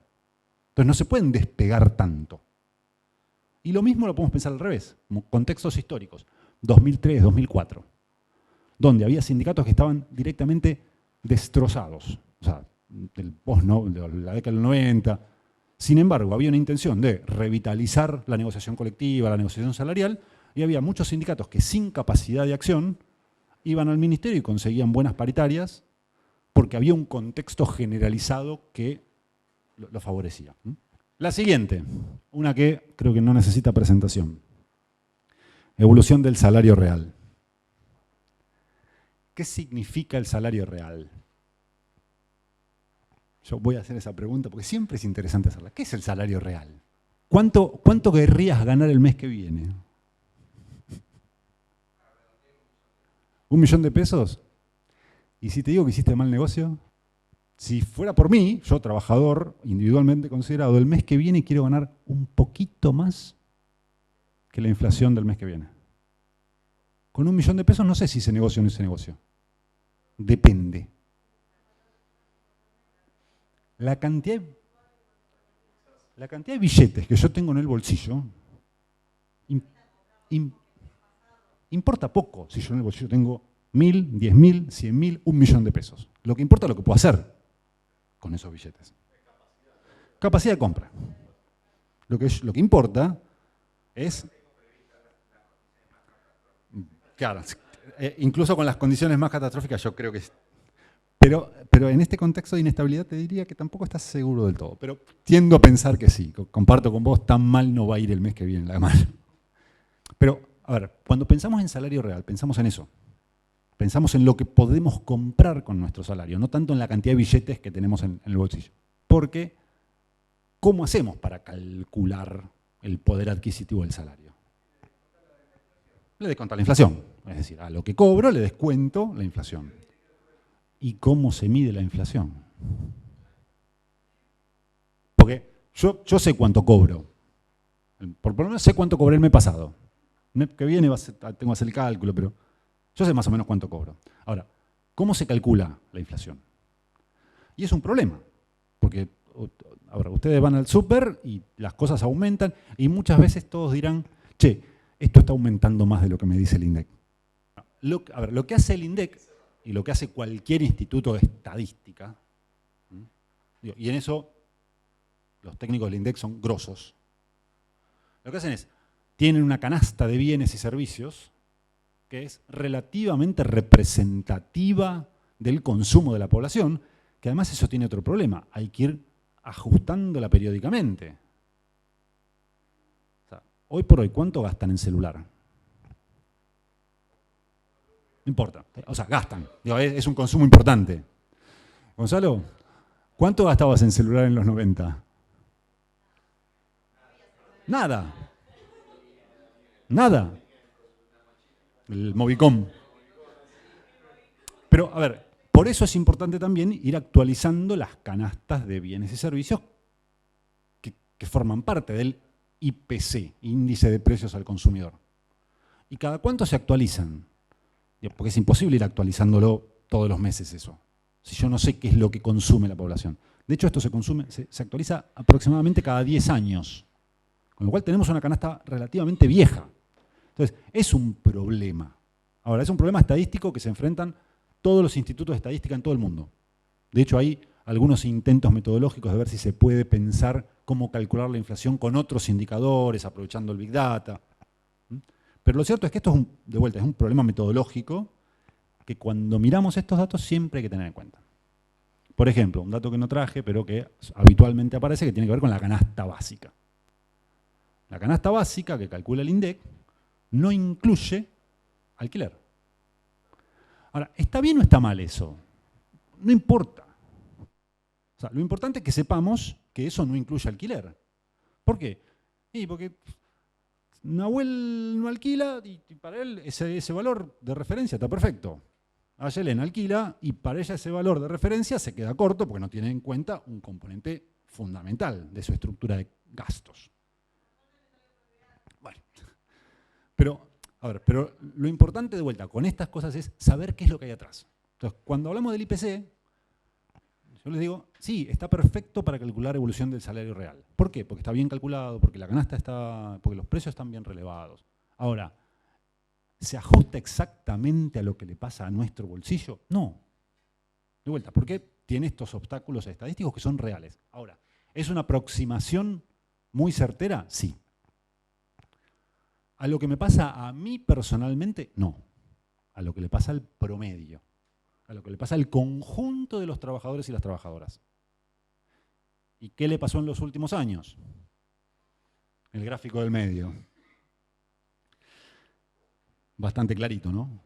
Entonces no se pueden despegar tanto. Y lo mismo lo podemos pensar al revés, como contextos históricos, 2003, 2004, donde había sindicatos que estaban directamente destrozados, o sea, de la década del 90. Sin embargo, había una intención de revitalizar la negociación colectiva, la negociación salarial, y había muchos sindicatos que sin capacidad de acción iban al ministerio y conseguían buenas paritarias porque había un contexto generalizado que lo favorecía. La siguiente, una que creo que no necesita presentación. Evolución del salario real. ¿Qué significa el salario real? Yo voy a hacer esa pregunta porque siempre es interesante hacerla. ¿Qué es el salario real? ¿Cuánto querrías ganar el mes que viene? ¿1 millón de pesos? ¿Y si te digo que hiciste mal negocio? Si fuera por mí, yo trabajador, individualmente considerado, el mes que viene quiero ganar un poquito más que la inflación del mes que viene. Con 1 millón de pesos no sé si hice negocio o no hice negocio. Depende. La cantidad de billetes que yo tengo en el bolsillo importa poco si yo en el bolsillo tengo 1.000, 10.000, 100.000, 1 millón de pesos. Lo que importa es lo que puedo hacer con esos billetes. Capacidad de compra. Lo que importa es... Claro, incluso con las condiciones más catastróficas yo creo que... Pero en este contexto de inestabilidad te diría que tampoco estás seguro del todo. Pero tiendo a pensar que sí. Comparto con vos, tan mal no va a ir el mes que viene la mano. Pero, a ver, cuando pensamos en salario real, pensamos en eso. Pensamos en lo que podemos comprar con nuestro salario, no tanto en la cantidad de billetes que tenemos en el bolsillo. Porque, ¿cómo hacemos para calcular el poder adquisitivo del salario? Le descuento la inflación. Es decir, a lo que cobro le descuento la inflación. ¿Y cómo se mide la inflación? Porque yo sé cuánto cobro. Por lo menos sé cuánto cobré el mes pasado. El mes que viene tengo que hacer el cálculo, pero yo sé más o menos cuánto cobro. Ahora, ¿cómo se calcula la inflación? Y es un problema, porque ahora, ustedes van al súper y las cosas aumentan y muchas veces todos dirán, che, esto está aumentando más de lo que me dice el INDEC. Lo que hace el INDEC y lo que hace cualquier instituto de estadística, y en eso los técnicos del INDEC son grosos, lo que hacen es, tienen una canasta de bienes y servicios que es relativamente representativa del consumo de la población, que además eso tiene otro problema, hay que ir ajustándola periódicamente. O sea, hoy por hoy, ¿cuánto gastan en celular? No importa, o sea, gastan, es un consumo importante. Gonzalo, ¿cuánto gastabas en celular en los 90? Nada. Nada. El Movicom. Pero, a ver, por eso es importante también ir actualizando las canastas de bienes y servicios que forman parte del IPC, Índice de Precios al Consumidor. ¿Y cada cuánto se actualizan? Porque es imposible ir actualizándolo todos los meses eso, si yo no sé qué es lo que consume la población. De hecho, esto se actualiza aproximadamente cada 10 años, con lo cual tenemos una canasta relativamente vieja. Entonces, es un problema. Ahora, es un problema estadístico que se enfrentan todos los institutos de estadística en todo el mundo. De hecho, hay algunos intentos metodológicos de ver si se puede pensar cómo calcular la inflación con otros indicadores, aprovechando el Big Data. Pero lo cierto es que esto es un problema metodológico que cuando miramos estos datos siempre hay que tener en cuenta. Por ejemplo, un dato que no traje, pero que habitualmente aparece, que tiene que ver con la canasta básica. La canasta básica que calcula el INDEC no incluye alquiler. Ahora, ¿está bien o está mal eso? No importa. O sea, lo importante es que sepamos que eso no incluye alquiler. ¿Por qué? Porque Nahuel no alquila y para él ese valor de referencia está perfecto. Ayelen alquila y para ella ese valor de referencia se queda corto porque no tiene en cuenta un componente fundamental de su estructura de gastos. Bueno, pero lo importante de vuelta con estas cosas es saber qué es lo que hay atrás. Entonces, cuando hablamos del IPC, yo les digo, sí, está perfecto para calcular evolución del salario real. ¿Por qué? Porque está bien calculado, porque la canasta está, porque los precios están bien relevados. Ahora, ¿se ajusta exactamente a lo que le pasa a nuestro bolsillo? No. De vuelta, porque tiene estos obstáculos estadísticos que son reales. Ahora, ¿es una aproximación muy certera? Sí. ¿A lo que me pasa a mí personalmente? No. A lo que le pasa al promedio. A lo que le pasa al conjunto de los trabajadores y las trabajadoras. ¿Y qué le pasó en los últimos años? El gráfico del medio. Bastante clarito, ¿no?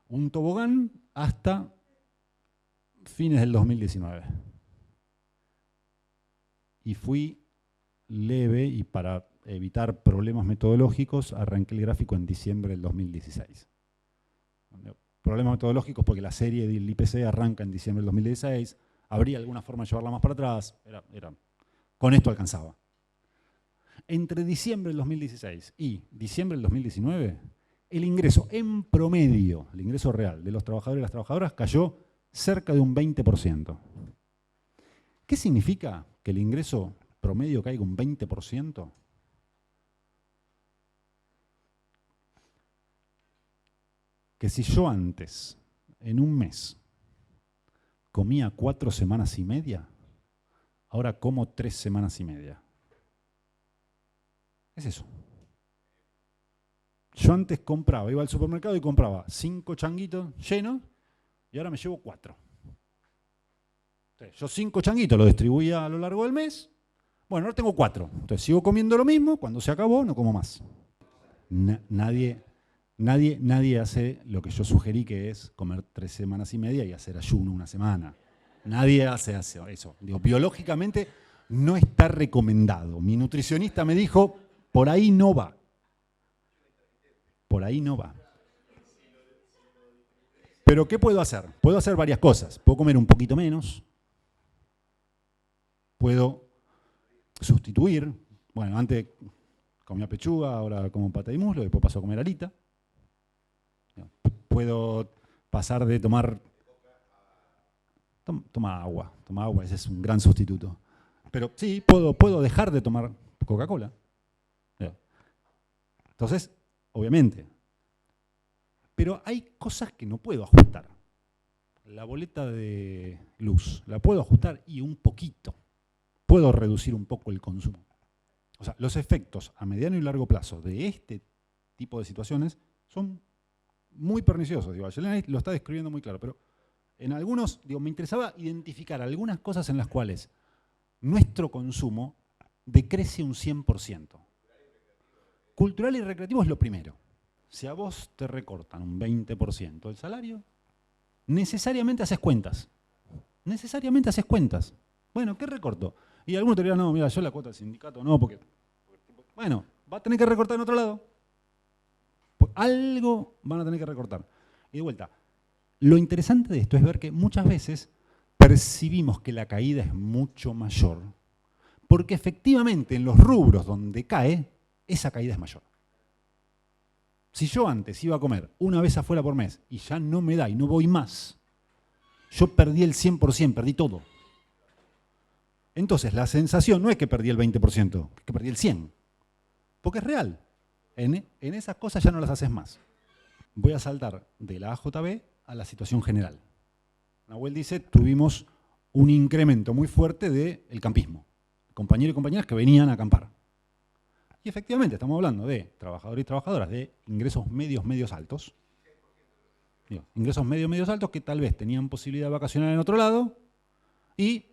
Un tobogán hasta fines del 2019. Y fui leve y para evitar problemas metodológicos arranqué el gráfico en diciembre del 2016. Problemas metodológicos porque la serie del IPC arranca en diciembre del 2016, habría alguna forma de llevarla más para atrás, con esto alcanzaba. Entre diciembre del 2016 y diciembre del 2019, el ingreso en promedio, el ingreso real de los trabajadores y las trabajadoras cayó cerca de un 20%. ¿Qué significa que el ingreso promedio caiga un 20%? Que si yo antes, en un mes, comía 4 semanas y media, ahora como 3 semanas y media. Es eso. Yo antes compraba, iba al supermercado y compraba 5 changuitos llenos y ahora me llevo 4. Entonces, yo 5 changuitos los distribuía a lo largo del mes. Bueno, ahora tengo 4. Entonces sigo comiendo lo mismo, cuando se acabó no como más. Nadie hace lo que yo sugerí, que es comer 3 semanas y media y hacer ayuno una semana. Nadie hace eso. Digo, biológicamente no está recomendado. Mi nutricionista me dijo, por ahí no va. Por ahí no va. Pero ¿qué puedo hacer? Puedo hacer varias cosas. Puedo comer un poquito menos. Puedo sustituir. Bueno, antes comía pechuga, ahora como pata y muslo, después paso a comer alita. Puedo pasar de tomar... Toma agua, ese es un gran sustituto. Pero sí, puedo dejar de tomar Coca-Cola. Entonces, obviamente. Pero hay cosas que no puedo ajustar. La boleta de luz, la puedo ajustar y un poquito. Puedo reducir un poco el consumo. O sea, los efectos a mediano y largo plazo de este tipo de situaciones son muy perniciosos. Digo, Ayelen lo está describiendo muy claro, pero en algunos, me interesaba identificar algunas cosas en las cuales nuestro consumo decrece un 100%. Cultural y recreativo es lo primero. Si a vos te recortan un 20% del salario, necesariamente haces cuentas. Necesariamente haces cuentas. Bueno, ¿qué recorto? Y algunos te dirán, no, mira, yo la cuota del sindicato no, porque... Bueno, va a tener que recortar en otro lado. Algo van a tener que recortar. Y de vuelta, lo interesante de esto es ver que muchas veces percibimos que la caída es mucho mayor, porque efectivamente en los rubros donde cae, esa caída es mayor. Si yo antes iba a comer una vez afuera por mes y ya no me da y no voy más, yo perdí el 100%, perdí todo. Entonces la sensación no es que perdí el 20%, es que perdí el 100%, porque es real. En esas cosas ya no las haces más. Voy a saltar de la AJB a la situación general. Nahuel dice, tuvimos un incremento muy fuerte del campismo. Compañeros y compañeras que venían a acampar. Y efectivamente estamos hablando de trabajadores y trabajadoras de ingresos medios altos. Digo, ingresos medios altos que tal vez tenían posibilidad de vacacionar en otro lado y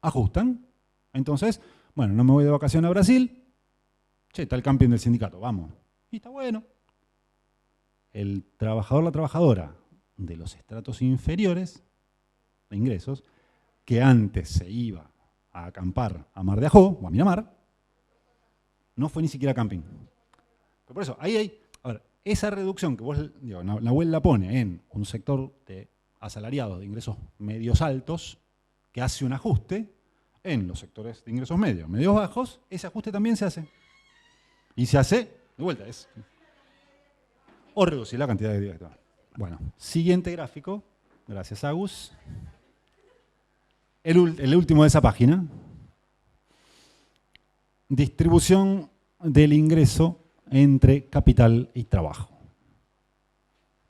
ajustan. Entonces, bueno, no me voy de vacaciones a Brasil. Che, está el camping del sindicato, vamos. Y está bueno. El trabajador, la trabajadora de los estratos inferiores de ingresos, que antes se iba a acampar a Mar de Ajó o a Miramar, no fue ni siquiera camping. Pero por eso, ahí hay, a ver, esa reducción que vos, digo, Nahuel la pone en un sector de asalariados de ingresos medios altos, que hace un ajuste en los sectores de ingresos medios, medios bajos, ese ajuste también se hace. Y se hace, de vuelta, es o reducir la cantidad de días. Bueno, siguiente gráfico, gracias Agus. El último de esa página. Distribución del ingreso entre capital y trabajo.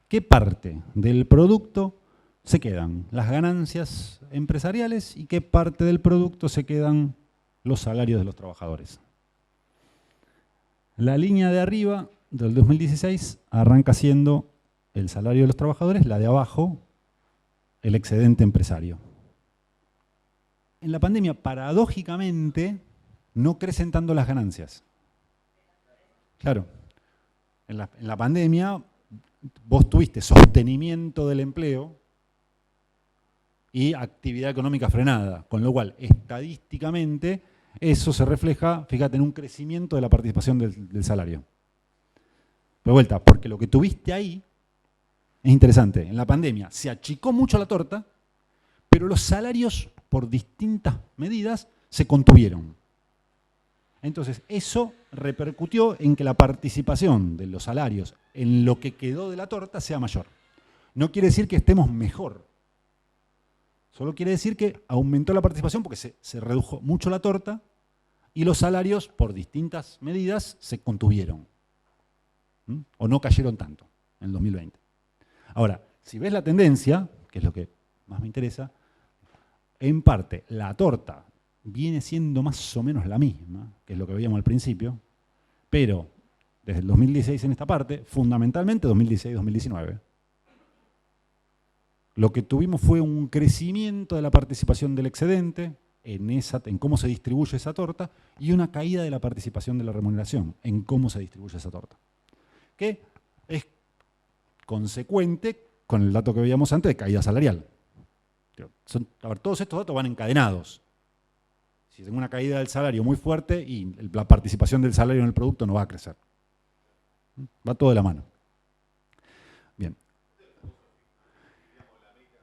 ¿Qué parte del producto se quedan las ganancias empresariales y qué parte del producto se quedan los salarios de los trabajadores? La línea de arriba del 2016 arranca siendo el salario de los trabajadores, la de abajo, el excedente empresario. En la pandemia, paradójicamente, no crecen tanto las ganancias. Claro, en la pandemia vos tuviste sostenimiento del empleo y actividad económica frenada, con lo cual, estadísticamente, eso se refleja, fíjate, en un crecimiento de la participación del salario. De vuelta, porque lo que tuviste ahí es interesante. En la pandemia se achicó mucho la torta, pero los salarios, por distintas medidas, se contuvieron. Entonces, eso repercutió en que la participación de los salarios en lo que quedó de la torta sea mayor. No quiere decir que estemos mejor. Solo quiere decir que aumentó la participación porque se redujo mucho la torta y los salarios, por distintas medidas, se contuvieron. O no cayeron tanto en el 2020. Ahora, si ves la tendencia, que es lo que más me interesa, en parte la torta viene siendo más o menos la misma, que es lo que veíamos al principio, pero desde el 2016 en esta parte, fundamentalmente 2016-2019, lo que tuvimos fue un crecimiento de la participación del excedente en cómo se distribuye esa torta y una caída de la participación de la remuneración en cómo se distribuye esa torta, que es consecuente con el dato que veíamos antes de caída salarial. A ver, todos estos datos van encadenados. Si tengo una caída del salario muy fuerte y la participación del salario en el producto no va a crecer. Va todo de la mano. Bien.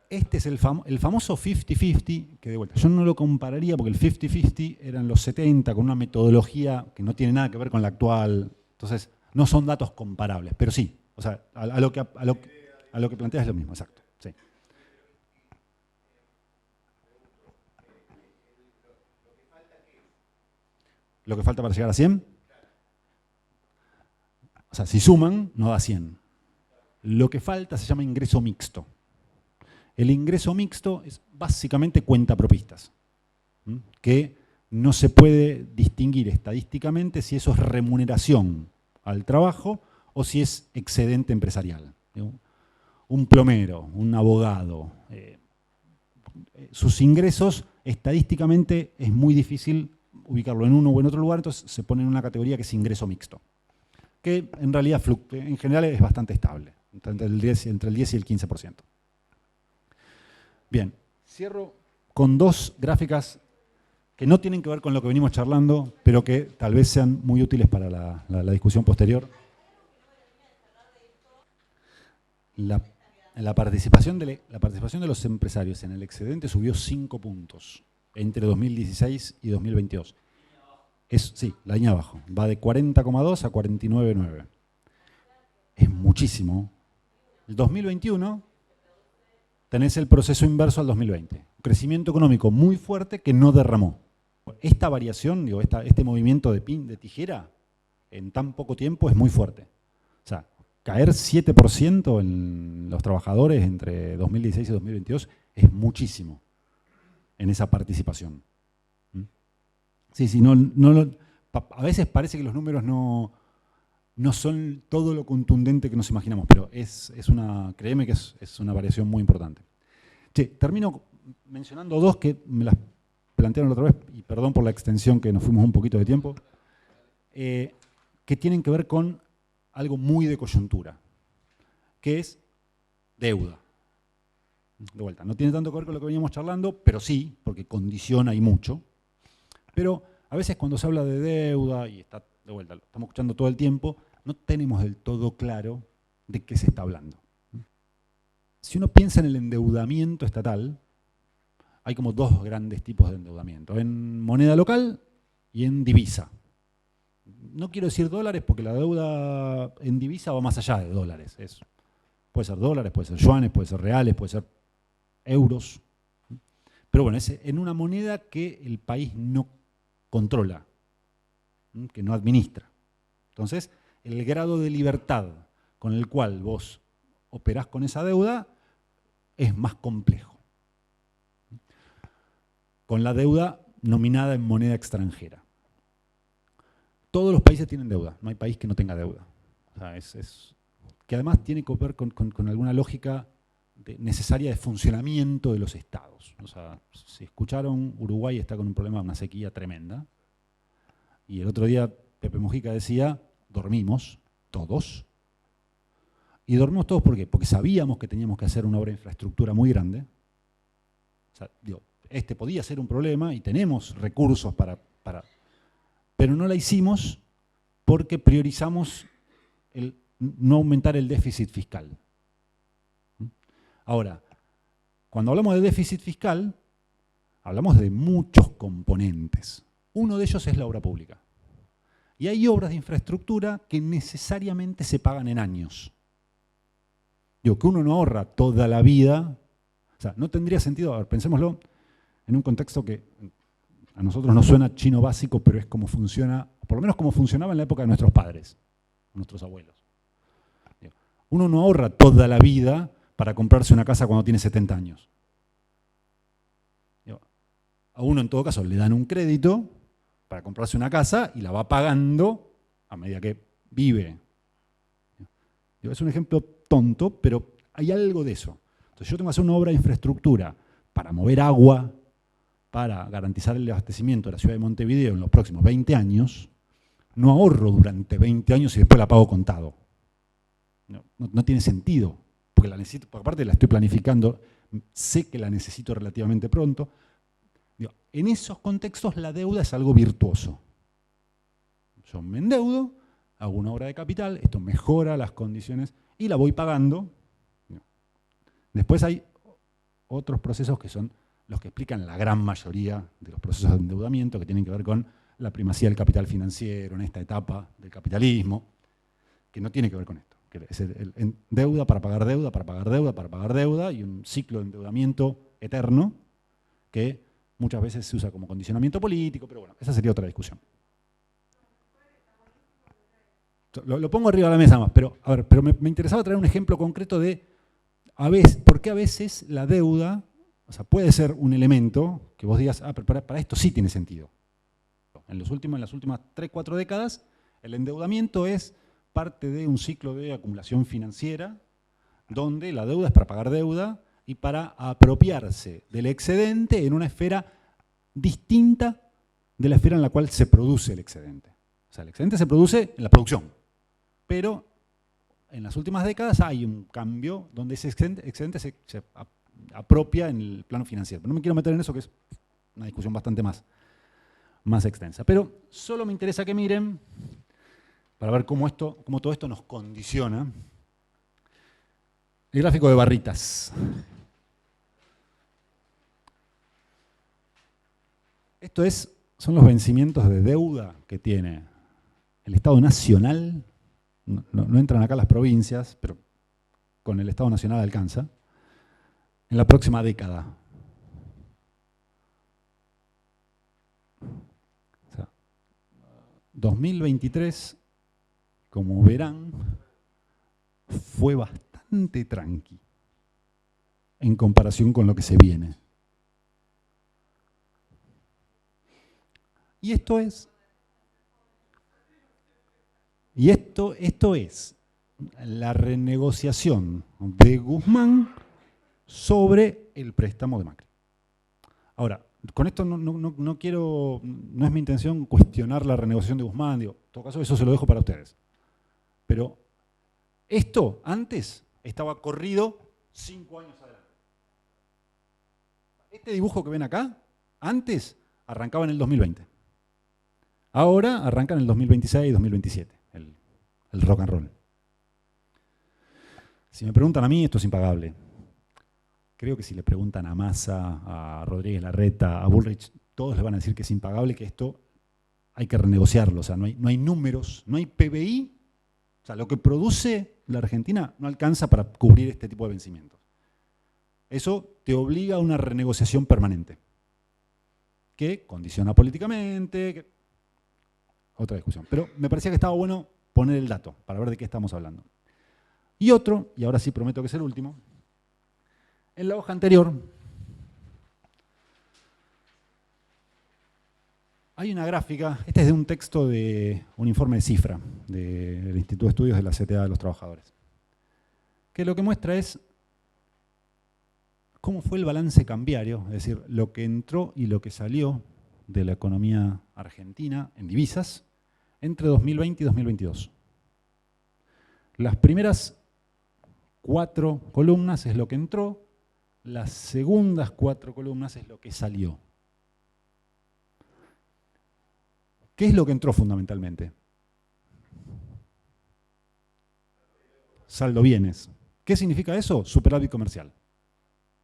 Este es el famoso 50-50, que de vuelta, yo no lo compararía porque el 50-50 eran los 70 con una metodología que no tiene nada que ver con la actual. Entonces, no son datos comparables, pero sí. O sea, a lo que planteas es lo mismo, exacto. Sí. ¿Lo que falta para llegar a 100? O sea, si suman, no da 100. Lo que falta se llama ingreso mixto. El ingreso mixto es básicamente cuentapropistas, que no se puede distinguir estadísticamente si eso es remuneración al trabajo o si es excedente empresarial. Un plomero, un abogado, sus ingresos estadísticamente es muy difícil ubicarlo en uno o en otro lugar, entonces se pone en una categoría que es ingreso mixto, que en realidad en general es bastante estable, entre el 10 y el 15%. Bien, cierro con dos gráficas que no tienen que ver con lo que venimos charlando, pero que tal vez sean muy útiles para la discusión posterior. La participación de los empresarios en el excedente subió 5 puntos entre 2016 y 2022. Sí, la línea abajo. Va de 40,2 a 49,9. Es muchísimo. El 2021 tenés el proceso inverso al 2020. Un crecimiento económico muy fuerte que no derramó. Esta variación, digo, este movimiento de tijera en tan poco tiempo es muy fuerte. O sea, caer 7% en los trabajadores entre 2016 y 2022 es muchísimo en esa participación. Sí, a veces parece que los números no no son todo lo contundente que nos imaginamos, pero créeme que es una variación muy importante. Che, termino mencionando dos que me las plantearon la otra vez, y perdón por la extensión que nos fuimos un poquito de tiempo, que tienen que ver con algo muy de coyuntura, que es deuda. De vuelta, no tiene tanto que ver con lo que veníamos charlando, pero sí, porque condiciona y mucho. Pero a veces cuando se habla de deuda, y está de vuelta, lo estamos escuchando todo el tiempo, no tenemos del todo claro de qué se está hablando. Si uno piensa en el endeudamiento estatal, hay como dos grandes tipos de endeudamiento, en moneda local y en divisa. No quiero decir dólares porque la deuda en divisa va más allá de dólares. Puede ser dólares, puede ser yuanes, puede ser reales, puede ser euros. Pero bueno, es en una moneda que el país no controla, que no administra. Entonces, el grado de libertad con el cual vos operás con esa deuda es más complejo. Con la deuda nominada en moneda extranjera. Todos los países tienen deuda, no hay país que no tenga deuda. O sea, que además tiene que ver con alguna lógica necesaria de funcionamiento de los estados. O sea, si escucharon, Uruguay está con un problema de una sequía tremenda. Y el otro día Pepe Mujica decía, dormimos todos. Y dormimos todos ¿por qué? Porque sabíamos que teníamos que hacer una obra de infraestructura muy grande. O sea, digo, podía ser un problema y tenemos recursos pero no la hicimos porque priorizamos el no aumentar el déficit fiscal. Ahora, cuando hablamos de déficit fiscal, hablamos de muchos componentes. Uno de ellos es la obra pública. Y hay obras de infraestructura que necesariamente se pagan en años. Digo, que uno no ahorra toda la vida. O sea, no tendría sentido, a ver, pensémoslo en un contexto que a nosotros nos suena chino básico, pero es como funciona, por lo menos como funcionaba en la época de nuestros padres, nuestros abuelos. Uno no ahorra toda la vida para comprarse una casa cuando tiene 70 años. A uno, en todo caso, le dan un crédito para comprarse una casa y la va pagando a medida que vive. Es un ejemplo tonto, pero hay algo de eso. Entonces yo tengo que hacer una obra de infraestructura para mover agua, para garantizar el abastecimiento de la ciudad de Montevideo en los próximos 20 años, no ahorro durante 20 años y después la pago contado. No tiene sentido, porque la necesito, porque aparte la estoy planificando, sé que la necesito relativamente pronto. En esos contextos la deuda es algo virtuoso. Yo me endeudo, hago una obra de capital, esto mejora las condiciones y la voy pagando. Después hay otros procesos que son los que explican la gran mayoría de los procesos de endeudamiento, que tienen que ver con la primacía del capital financiero en esta etapa del capitalismo, que no tiene que ver con esto. Que es deuda para pagar deuda, para pagar deuda, para pagar deuda, y un ciclo de endeudamiento eterno que muchas veces se usa como condicionamiento político, pero bueno, esa sería otra discusión. Lo pongo arriba de la mesa más, pero, a ver, pero me interesaba traer un ejemplo concreto de por qué a veces la deuda, o sea, puede ser un elemento que vos digas, pero para esto sí tiene sentido. En las últimas 3, 4 décadas, el endeudamiento es parte de un ciclo de acumulación financiera donde la deuda es para pagar deuda y para apropiarse del excedente en una esfera distinta de la esfera en la cual se produce el excedente. O sea, el excedente se produce en la producción, pero en las últimas décadas hay un cambio donde ese excedente se apropia en el plano financiero. Pero no me quiero meter en eso, que es una discusión bastante más extensa. Pero solo me interesa que miren, para ver cómo todo esto nos condiciona, el gráfico de barritas. Son los vencimientos de deuda que tiene el Estado Nacional. No entran acá las provincias, pero con el Estado Nacional alcanza, en la próxima década. O sea, 2023, como verán, fue bastante tranqui en comparación con lo que se viene. Y esto es... Y esto es la renegociación de Guzmán sobre el préstamo de Macri. Ahora, con esto no quiero, no es mi intención cuestionar la renegociación de Guzmán, digo, en todo caso eso se lo dejo para ustedes. Pero esto antes estaba corrido 5 años adelante. Este dibujo que ven acá, antes arrancaba en el 2020. Ahora arranca en el 2026, 2027, el rock and roll. Si me preguntan a mí, esto es impagable. Creo que si le preguntan a Massa, a Rodríguez Larreta, a Bullrich, todos les van a decir que es impagable, que esto hay que renegociarlo. O sea, no hay números, no hay PBI. O sea, lo que produce la Argentina no alcanza para cubrir este tipo de vencimientos. Eso te obliga a una renegociación permanente, que condiciona políticamente, otra discusión. Pero me parecía que estaba bueno poner el dato para ver de qué estamos hablando. Y otro, y ahora sí prometo que es el último, en la hoja anterior hay una gráfica, este es de un texto de un informe de cifra del Instituto de Estudios de la CTA de los Trabajadores, que lo que muestra es cómo fue el balance cambiario, es decir, lo que entró y lo que salió de la economía argentina en divisas entre 2020 y 2022. Las primeras 4 columnas es lo que entró, las segundas 4 columnas es lo que salió. ¿Qué es lo que entró fundamentalmente? Saldo bienes. ¿Qué significa eso? Superávit comercial.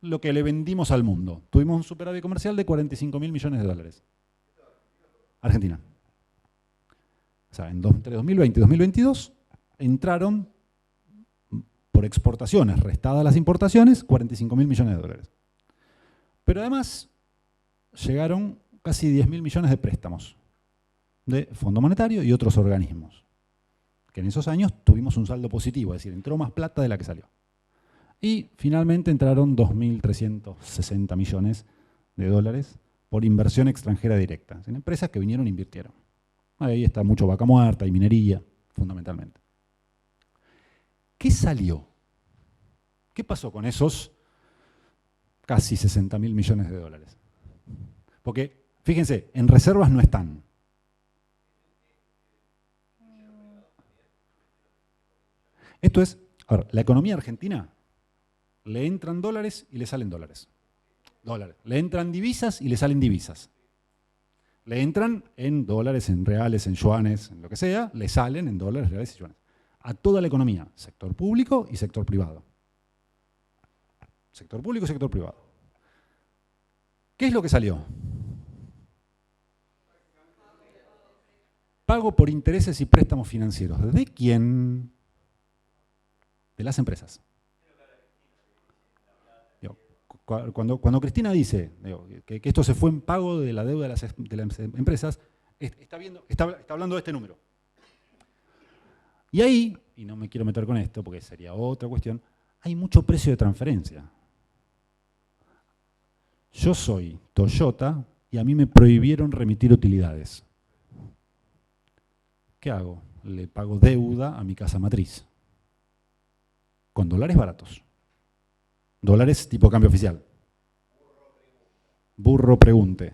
Lo que le vendimos al mundo. Tuvimos un superávit comercial de 45.000 millones de dólares. Argentina. O sea, entre 2020 y 2022 entraron por exportaciones, restadas las importaciones, 45.000 millones de dólares. Pero además llegaron casi 10.000 millones de préstamos de Fondo Monetario y otros organismos, que en esos años tuvimos un saldo positivo, es decir, entró más plata de la que salió. Y finalmente entraron 2.360 millones de dólares por inversión extranjera directa, en empresas que vinieron e invirtieron. Ahí está mucho vaca muerta y minería, fundamentalmente. ¿Qué salió? ¿Qué pasó con esos casi 60.000 millones de dólares? Porque, fíjense, en reservas no están. Esto es, ahora, la economía argentina le entran dólares y le salen dólares. Le entran divisas y le salen divisas. Le entran en dólares, en reales, en yuanes, en lo que sea, le salen en dólares, reales y yuanes. A toda la economía, sector público y sector privado. Sector público y sector privado. ¿Qué es lo que salió? Pago por intereses y préstamos financieros. ¿De quién? De las empresas. Cuando Cristina dice que esto se fue en pago de la deuda de las empresas, está hablando de este número. Y ahí, y no me quiero meter con esto porque sería otra cuestión, hay mucho precio de transferencia. Yo soy Toyota y a mí me prohibieron remitir utilidades. ¿Qué hago? Le pago deuda a mi casa matriz. Con dólares baratos. Dólares tipo cambio oficial. Burro pregunte.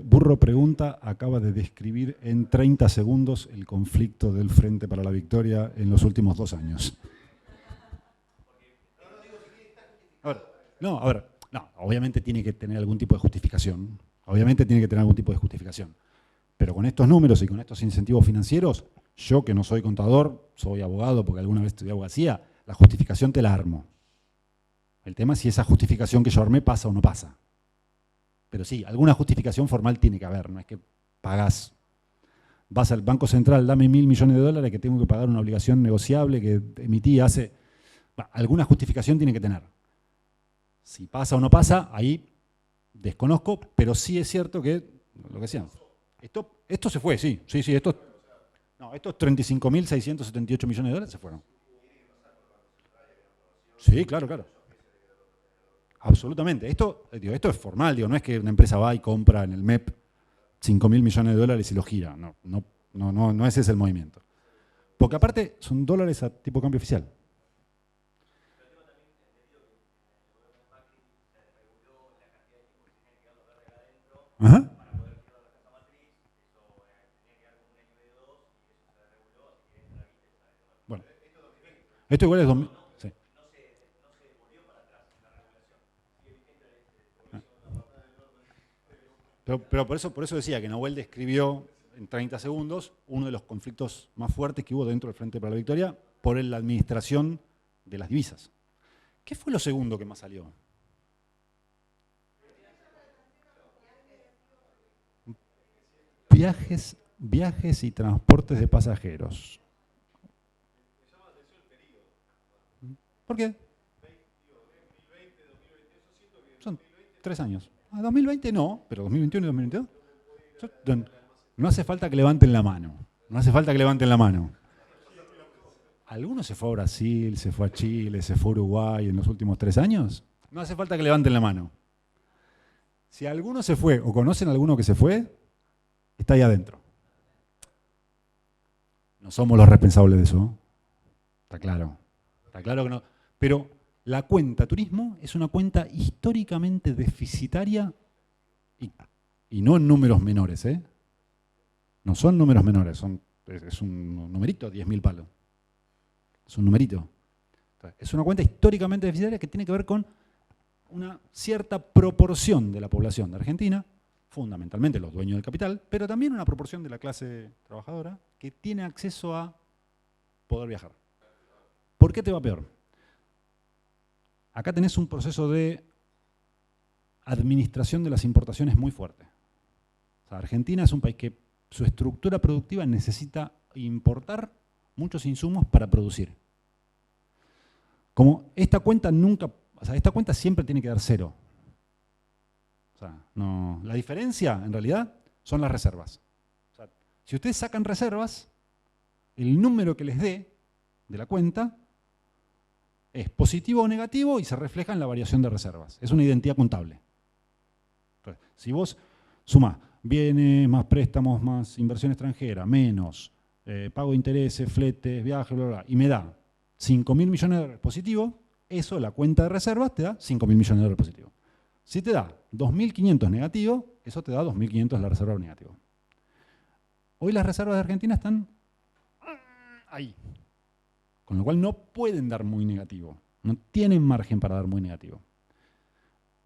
Burro pregunta acaba de describir en 30 segundos el conflicto del Frente para la Victoria en los últimos 2 años. No, obviamente tiene que tener algún tipo de justificación. Obviamente tiene que tener algún tipo de justificación. Pero con estos números y con estos incentivos financieros, yo que no soy contador, soy abogado porque alguna vez estudié abogacía, la justificación te la armo. El tema es si esa justificación que yo armé pasa o no pasa. Pero sí, alguna justificación formal tiene que haber, no es que pagás. Vas al Banco Central, dame 1.000 millones de dólares que tengo que pagar una obligación negociable que emití hace... alguna justificación tiene que tener. Si pasa o no pasa, ahí desconozco, pero sí es cierto que, lo que decían, esto se fue, sí, esto... No, estos 35.678 millones de dólares se fueron. Sí, claro, claro. Absolutamente. Esto es formal, no es que una empresa va y compra en el MEP 5.000 millones de dólares y los gira. No ese es el movimiento. Porque aparte son dólares a tipo de cambio oficial. Ajá. Bueno, esto igual es 2000. Sí. Pero por eso decía que Nahuel describió en 30 segundos uno de los conflictos más fuertes que hubo dentro del Frente para la Victoria por la administración de las divisas. ¿Qué fue lo segundo que más salió? Viajes y transportes de pasajeros. ¿Por qué? Son 3 años. 2020 no, pero 2021 y 2022. No hace falta que levanten la mano. No hace falta que levanten la mano. ¿Alguno se fue a Brasil, se fue a Chile, se fue a Uruguay en los últimos 3 años? No hace falta que levanten la mano. Si alguno se fue o conocen a alguno que se fue, está ahí adentro. No somos los responsables de eso. Está claro. Está claro que no. Pero la cuenta turismo es una cuenta históricamente deficitaria y no en números menores, ¿eh? No son números menores, es un numerito, 10.000 palos. Es un numerito. Es una cuenta históricamente deficitaria que tiene que ver con una cierta proporción de la población de Argentina, fundamentalmente los dueños del capital, pero también una proporción de la clase trabajadora que tiene acceso a poder viajar. ¿Por qué te va peor? Acá tenés un proceso de administración de las importaciones muy fuerte. O sea, Argentina es un país que su estructura productiva necesita importar muchos insumos para producir. Como esta cuenta esta cuenta siempre tiene que dar cero. O sea, la diferencia, en realidad, son las reservas. O sea, si ustedes sacan reservas, el número que les dé de la cuenta es positivo o negativo y se refleja en la variación de reservas. Es una identidad contable. Entonces, si vos sumás bienes, más préstamos, más inversión extranjera, menos pago de intereses, fletes, viajes, bla, bla, bla, y me da 5.000 millones de dólares positivo, eso, la cuenta de reservas, te da 5.000 millones de dólares positivo. Si te da 2.500 negativo, eso te da 2.500 la reserva negativo. Hoy las reservas de Argentina están ahí. Con lo cual no pueden dar muy negativo. No tienen margen para dar muy negativo.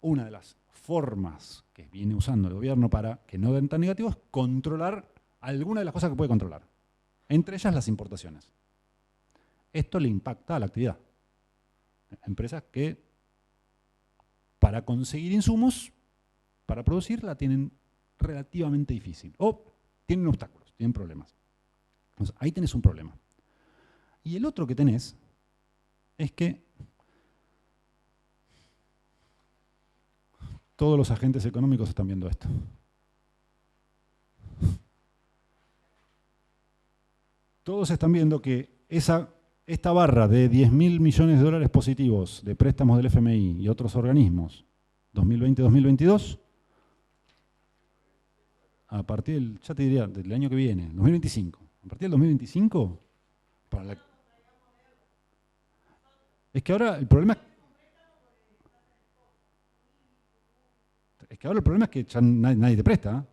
Una de las formas que viene usando el gobierno para que no den tan negativo es controlar alguna de las cosas que puede controlar. Entre ellas las importaciones. Esto le impacta a la actividad. Empresas que para conseguir insumos, para producir, la tienen relativamente difícil. O tienen obstáculos, tienen problemas. Entonces, ahí tenés un problema. Y el otro que tenés es que todos los agentes económicos están viendo esto. Todos están viendo que esta barra de 10.000 millones de dólares positivos de préstamos del FMI y otros organismos, 2020-2022, a partir ya te diría, del año que viene, 2025, a partir del 2025, es que ahora el problema es que ya nadie te presta.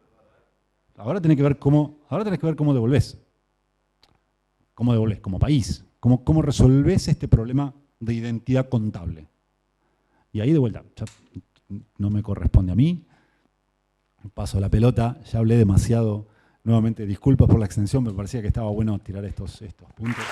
Ahora tenés que ver cómo devolvés. ¿Cómo devolvés? Como país. ¿Cómo resolvés este problema de identidad contable? Y ahí de vuelta, ya no me corresponde a mí. Paso la pelota, ya hablé demasiado. Nuevamente, disculpas por la extensión, me parecía que estaba bueno tirar estos puntos.